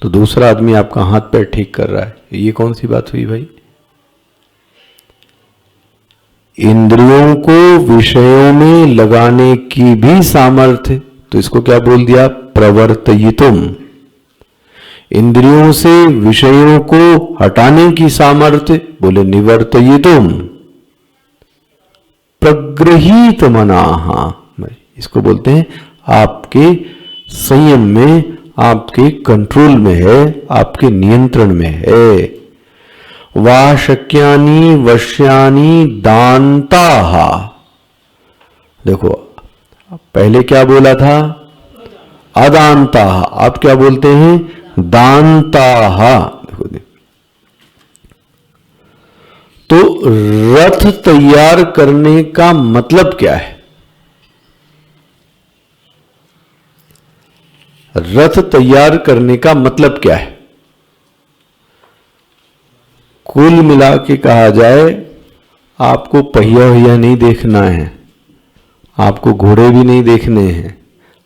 S1: तो दूसरा आदमी आपका हाथ पैर ठीक कर रहा है, ये कौन सी बात हुई भाई? इंद्रियों को विषयों में लगाने की भी सामर्थ्य, तो इसको क्या बोल दिया, प्रवर्तयितुम। इंद्रियों से विषयों को हटाने की सामर्थ्य, बोले निवर्तयितुम। प्रगृहीत मनाहा, इसको बोलते हैं आपके संयम में, आपके कंट्रोल में है, आपके नियंत्रण में है। वाशक्यानि वश्यानि दान्ताहा, देखो पहले क्या बोला था, अदान्ताहा, अब क्या बोलते हैं, दान्ताहा। देखो तो रथ तैयार करने का मतलब क्या है? रथ तैयार करने का मतलब क्या है? कुल मिला के कहा जाए, आपको पहिया वहिया नहीं देखना है, आपको घोड़े भी नहीं देखने हैं,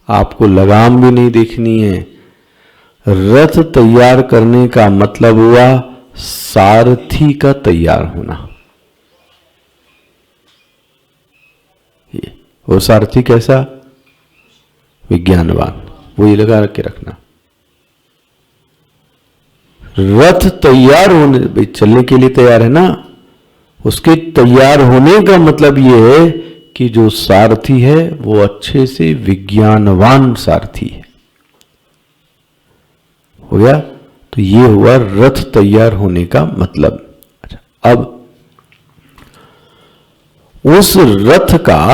S1: आपको लगाम भी नहीं देखनी है। रथ तैयार करने का मतलब हुआ सारथी का तैयार होना। वो सारथी कैसा? विज्ञानवान, वो ये लगा के रखना। रथ तैयार होने, भाई चलने के लिए तैयार है ना, उसके तैयार होने का मतलब ये है कि जो सारथी है वो अच्छे से विज्ञानवान सारथी है। हो गया? तो ये हुआ रथ तैयार होने का मतलब। अच्छा, अब उस रथ का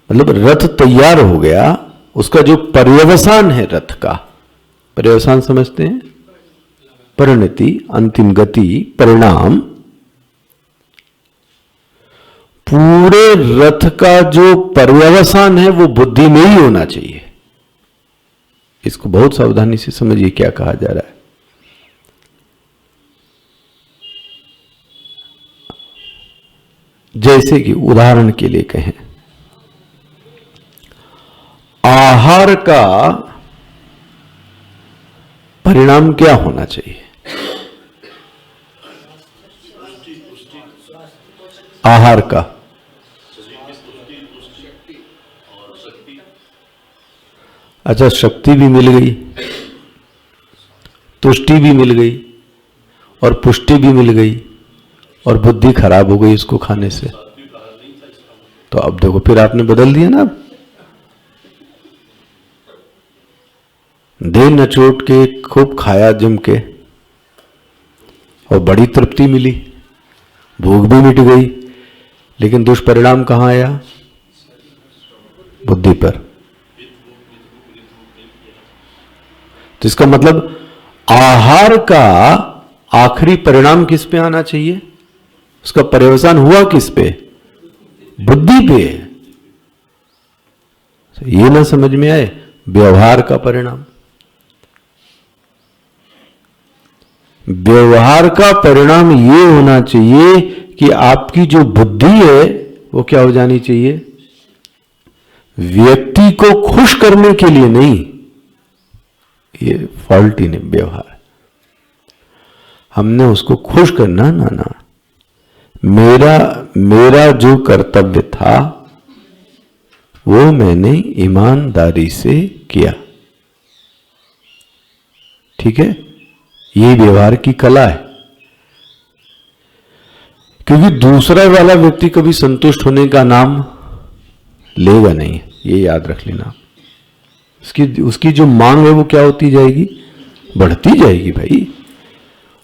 S1: मतलब रथ तैयार हो गया, उसका जो पर्यवसान है रथ का, पर्यवसान समझते हैं, परिणति, अंतिम गति, परिणाम। पूरे रथ का जो पर्यवसान है वो बुद्धि में ही होना चाहिए। इसको बहुत सावधानी से समझिए क्या कहा जा रहा है। जैसे कि उदाहरण के लिए कहें, आहार का परिणाम क्या होना चाहिए? आहार का अच्छा, शक्ति भी मिल गई, तुष्टि भी मिल गई और पुष्टि भी मिल गई और बुद्धि खराब हो गई इसको खाने से। तो अब देखो, फिर आपने बदल दिया ना। देह नचोट के खूब खाया जम के और बड़ी तृप्ति मिली, भूख भी मिट गई, लेकिन दुष्परिणाम कहां आया? बुद्धि पर। तो इसका मतलब आहार का आखिरी परिणाम किस पे आना चाहिए? उसका पर्यवसान हुआ किस पे? बुद्धि पे। ये ना समझ में आए व्यवहार का परिणाम। व्यवहार का परिणाम ये होना चाहिए कि आपकी जो बुद्धि है वो क्या हो जानी चाहिए? व्यक्ति को खुश करने के लिए नहीं। ये फॉल्टी नहीं व्यवहार। हमने उसको खुश करना ना। मेरा जो कर्तव्य था वो मैंने ईमानदारी से किया। ठीक है, ये व्यवहार की कला है। क्योंकि दूसरा वाला व्यक्ति कभी संतुष्ट होने का नाम लेगा नहीं, ये याद रख लेना। उसकी जो मांग है वो क्या होती जाएगी? बढ़ती जाएगी भाई।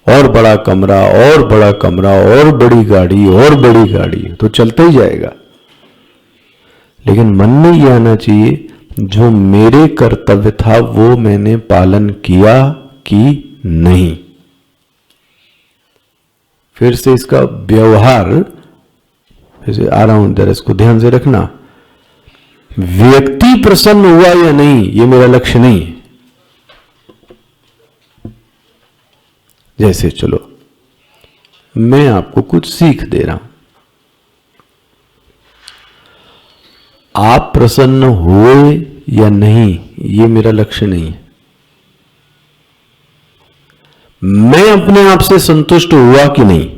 S1: और बड़ा कमरा और बड़ा कमरा और बड़ी गाड़ी और बड़ी गाड़ी, तो चलता ही जाएगा। लेकिन मन में यह आना चाहिए जो मेरे कर्तव्य था वो मैंने पालन किया कि नहीं। फिर से इसका व्यवहार, फिर से आ रहा हूं इधर, इसको ध्यान से रखना। व्यक्ति प्रसन्न हुआ या नहीं ये मेरा लक्ष्य नहीं है। जैसे चलो मैं आपको कुछ सीख दे रहा हूं, आप प्रसन्न हुए या नहीं ये मेरा लक्ष्य नहीं है। मैं अपने आप से संतुष्ट हुआ कि नहीं।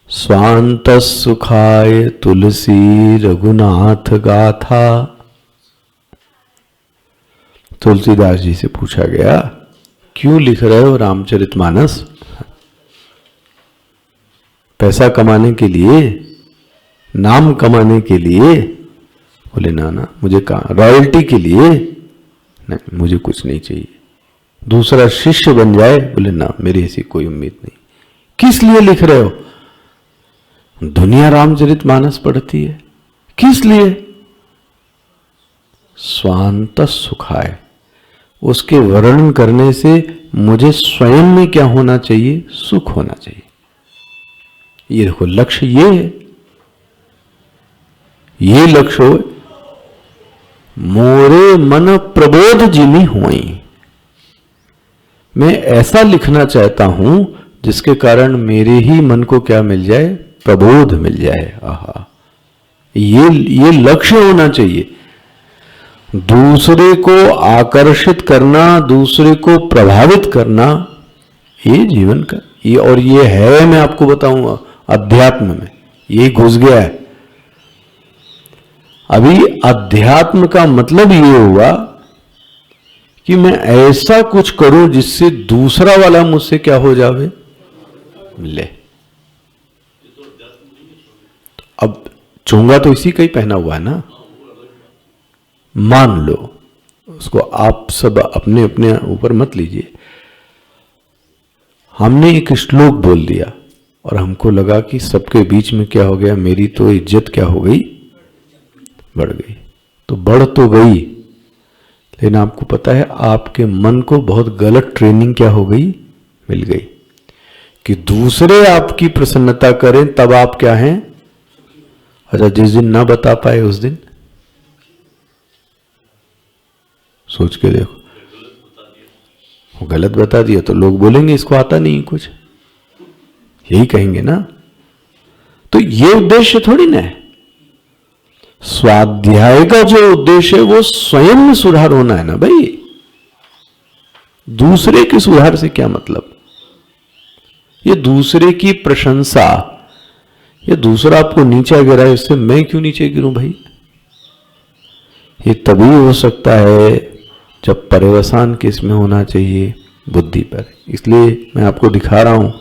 S1: स्वांत सुखाय तुलसी रघुनाथ गाथा। तुलसीदास जी से पूछा गया क्यों लिख रहे हो रामचरितमानस? पैसा कमाने के लिए, नाम कमाने के लिए? बोले ना मुझे कहा रॉयल्टी के लिए नहीं, मुझे कुछ नहीं चाहिए। दूसरा शिष्य बन जाए? बोले ना, मेरी ऐसी कोई उम्मीद नहीं। किस लिए लिख रहे हो? दुनिया रामचरितमानस पढ़ती है। किस लिए? स्वांत सुखाय। उसके वर्णन करने से मुझे स्वयं में क्या होना चाहिए? सुख होना चाहिए। ये देखो लक्ष्य ये है। ये लक्ष्य हो, मोरे मन प्रबोध जिमी हुई। मैं ऐसा लिखना चाहता हूं जिसके कारण मेरे ही मन को क्या मिल जाए? प्रबोध मिल जाए। आहा, ये लक्ष्य होना चाहिए। दूसरे को आकर्षित करना, दूसरे को प्रभावित करना, ये जीवन का ये, और ये है, मैं आपको बताऊंगा अध्यात्म में ये घुस गया है। अभी अध्यात्म का मतलब ये हुआ कि मैं ऐसा कुछ करूं जिससे दूसरा वाला मुझसे क्या हो जावे? ले। अब चोंगा तो इसी का ही पहना हुआ है ना। मान लो उसको, आप सब अपने अपने ऊपर मत लीजिए। हमने एक श्लोक बोल दिया और हमको लगा कि सबके बीच में क्या हो गया? मेरी तो इज्जत क्या हो गई? बढ़ गई। तो बढ़ तो गई, लेकिन आपको पता है आपके मन को बहुत गलत ट्रेनिंग क्या हो गई? मिल गई कि दूसरे आपकी प्रसन्नता करें तब आप क्या हैं? अच्छा, जिस दिन ना बता पाए उस दिन सोच के देखो, वो गलत बता दिया तो लोग बोलेंगे इसको आता नहीं कुछ, यही कहेंगे ना। तो ये उद्देश्य थोड़ी ना है। स्वाध्याय का जो उद्देश्य है वो स्वयं में सुधार होना है ना भाई। दूसरे के सुधार से क्या मतलब? ये दूसरे की प्रशंसा, ये दूसरा आपको नीचा गिरा है, इससे मैं क्यों नीचे गिरूं भाई? ये तभी हो सकता है जब पर्यवसान किसमें होना चाहिए? बुद्धि पर। इसलिए मैं आपको दिखा रहा हूं,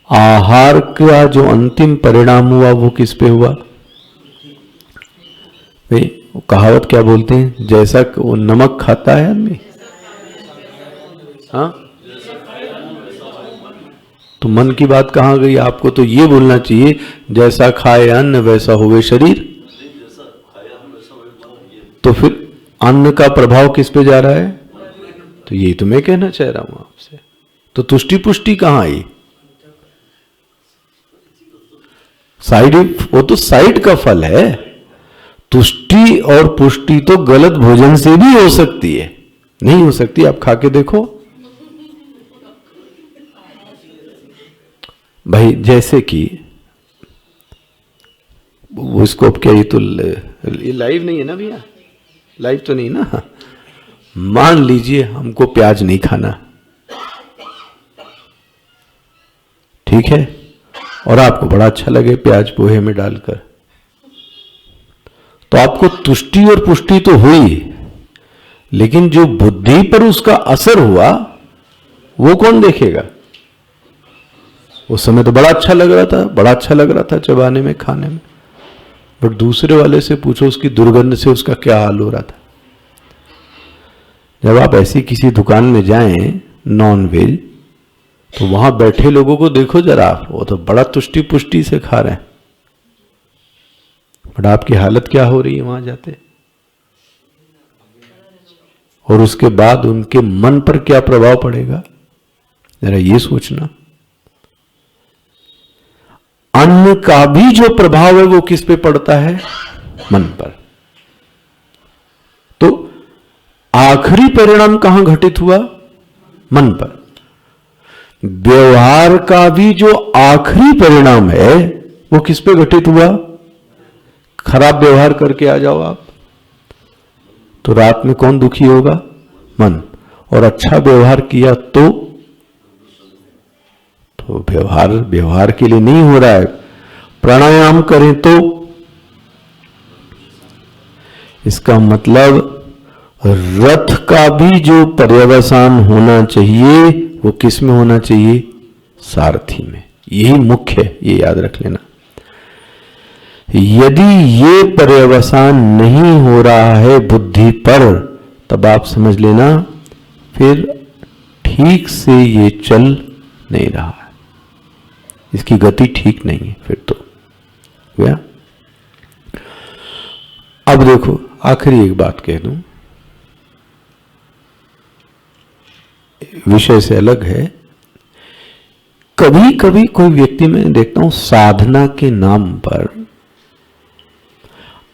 S1: आहार का जो अंतिम परिणाम हुआ वो किस पे हुआ भाई? कहावत क्या बोलते हैं? जैसा वो नमक खाता है आदमी, हाँ, तो मन की बात कहां गई? आपको तो ये बोलना चाहिए जैसा खाए अन्न वैसा होवे शरीर। तो फिर अन्न का प्रभाव किस पे जा रहा है? तो ये तो मैं कहना चाह रहा हूं आपसे। तो तुष्टि पुष्टि कहां आई? साइड, वो तो साइड का फल है। तुष्टि और पुष्टि तो गलत भोजन से भी हो सकती है, नहीं हो सकती? आप खा के देखो भाई। जैसे कि वो स्कोप क्या, ये तो ये लाइव नहीं है ना भैया? लाइव तो नहीं ना? मान लीजिए हमको प्याज नहीं खाना, ठीक है, और आपको बड़ा अच्छा लगे प्याज पोहे में डालकर, तो आपको तुष्टि और पुष्टि तो हुई, लेकिन जो बुद्धि पर उसका असर हुआ वो कौन देखेगा? उस समय तो बड़ा अच्छा लग रहा था, बड़ा अच्छा लग रहा था चबाने में, खाने में, बट दूसरे वाले से पूछो उसकी दुर्गंध से उसका क्या हाल हो रहा था। जब आप ऐसी किसी दुकान में जाएं नॉन वेज, तो वहां बैठे लोगों को देखो जरा, वो तो बड़ा तुष्टि पुष्टि से खा रहे हैं, बट आपकी हालत क्या हो रही है वहां जाते? और उसके बाद उनके मन पर क्या प्रभाव पड़ेगा, जरा ये सोचना। अन्न का भी जो प्रभाव है वो किस पे पड़ता है? मन पर। तो आखिरी परिणाम कहां घटित हुआ? मन पर। व्यवहार का भी जो आखिरी परिणाम है वो किस पे घटित हुआ? खराब व्यवहार करके आ जाओ आप, तो रात में कौन दुखी होगा? मन। और अच्छा व्यवहार किया तो व्यवहार के लिए नहीं हो रहा है। प्राणायाम करें तो इसका मतलब रथ का भी जो पर्यवसान होना चाहिए वो किस में होना चाहिए? सारथी में। यही मुख्य है, ये याद रख लेना। यदि ये पर्यवसान नहीं हो रहा है बुद्धि पर, तब आप समझ लेना फिर ठीक से ये चल नहीं रहा है, इसकी गति ठीक नहीं है फिर तो गया। अब देखो, आखिरी एक बात कह दूं, विषय से अलग है। कभी कभी कोई व्यक्ति मैं देखता हूं साधना के नाम पर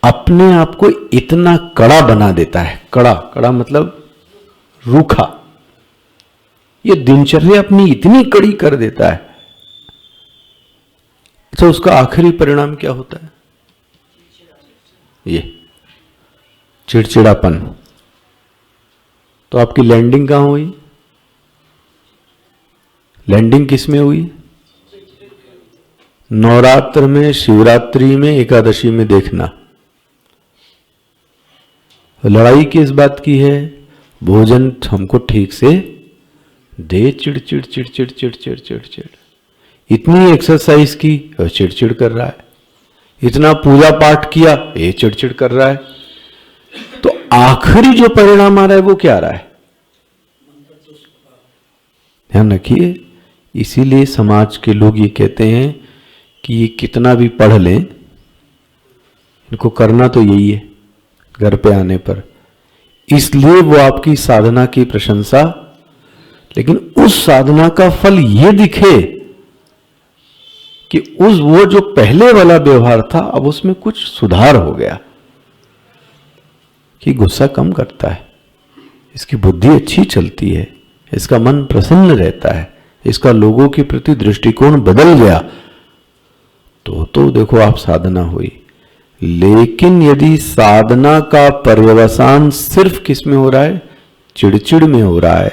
S1: अपने आप को इतना कड़ा बना देता है। कड़ा मतलब रूखा। ये दिनचर्या अपनी इतनी कड़ी कर देता है। अच्छा, उसका आखिरी परिणाम क्या होता है? ये चिड़चिड़ापन। तो आपकी लैंडिंग कहां हुई? लैंडिंग किस में हुई? नवरात्र में, शिवरात्रि में, एकादशी में देखना। लड़ाई किस बात की है? भोजन हमको ठीक से दे, चिड़चिड़ चिड़चिड़ चिड़चिड़ चिड़चिड़। इतनी एक्सरसाइज की, चिड़चिड़ कर रहा है। इतना पूजा पाठ किया, ये चिड़चिड़ कर रहा है। तो आखिरी जो परिणाम आ रहा है वो क्या आ रहा है? ध्यान रखिए। इसीलिए समाज के लोग ये कहते हैं कि ये कितना भी पढ़ लें, इनको करना तो यही है घर पे आने पर। इसलिए वो आपकी साधना की प्रशंसा, लेकिन उस साधना का फल ये दिखे कि वो जो पहले वाला व्यवहार था अब उसमें कुछ सुधार हो गया, कि गुस्सा कम करता है, इसकी बुद्धि अच्छी चलती है, इसका मन प्रसन्न रहता है, इसका लोगों के प्रति दृष्टिकोण बदल गया। तो देखो आप साधना हुई। लेकिन यदि साधना का पर्यवसान सिर्फ किस में हो रहा है, चिड़चिड़ में हो रहा है,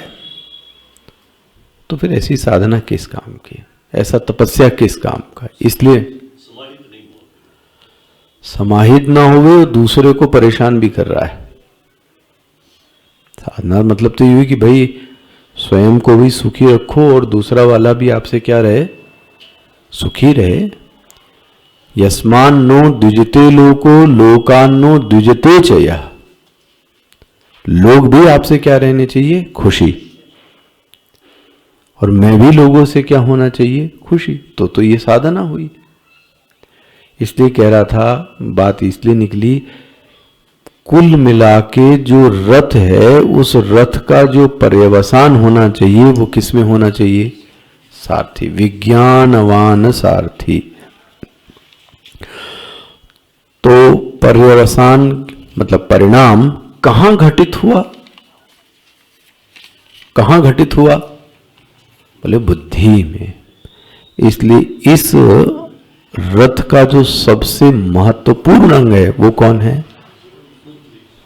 S1: तो फिर ऐसी साधना किस काम की, ऐसा तपस्या किस काम का। इसलिए समाहित ना हुए, दूसरे को परेशान भी कर रहा है। साधना मतलब तो ये हुई कि भाई स्वयं को भी सुखी रखो और दूसरा वाला भी आपसे क्या रहे, सुखी रहे। यस्मान नो द्विजते लोको लोकान्नो द्विजते चया। लोग भी आपसे क्या रहने चाहिए, खुशी, और मैं भी लोगों से क्या होना चाहिए, खुशी। तो ये साधना हुई। इसलिए कह रहा था, बात इसलिए निकली, कुल मिला के जो रथ है, उस रथ का जो पर्यवसान होना चाहिए वो किसमें होना चाहिए, सारथी, विज्ञानवान सारथी। तो पर्यवसान मतलब परिणाम कहां घटित हुआ, कहां घटित हुआ, बोले बुद्धि में। इसलिए इस रथ का जो सबसे महत्वपूर्ण अंग है वो कौन है,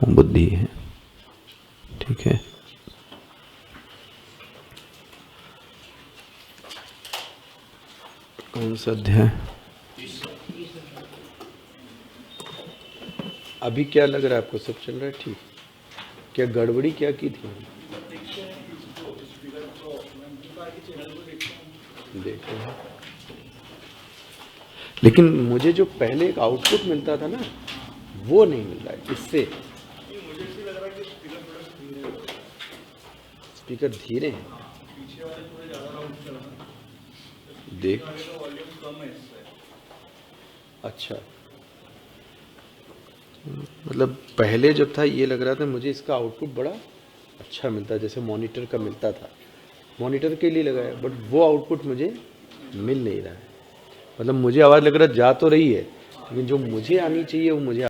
S1: वो बुद्धि है। ठीक है। कौन सा अध्याय, अभी क्या लग रहा है आपको, सब चल रहा है ठीक, क्या गड़बड़ी क्या की थी, देखो। लेकिन मुझे जो पहले एक आउटपुट मिलता था ना, वो नहीं मिल रहा है इससे। स्पीकर धीरे हैं, देख, अच्छा, मतलब पहले जब था ये लग रहा था मुझे इसका आउटपुट बड़ा अच्छा मिलता, जैसे मॉनिटर का मिलता था, मॉनिटर के लिए लगाया, बट वो आउटपुट मुझे मिल नहीं रहा है। मतलब मुझे आवाज़ लग रहा जा तो रही है, लेकिन जो मुझे आनी चाहिए वो मुझे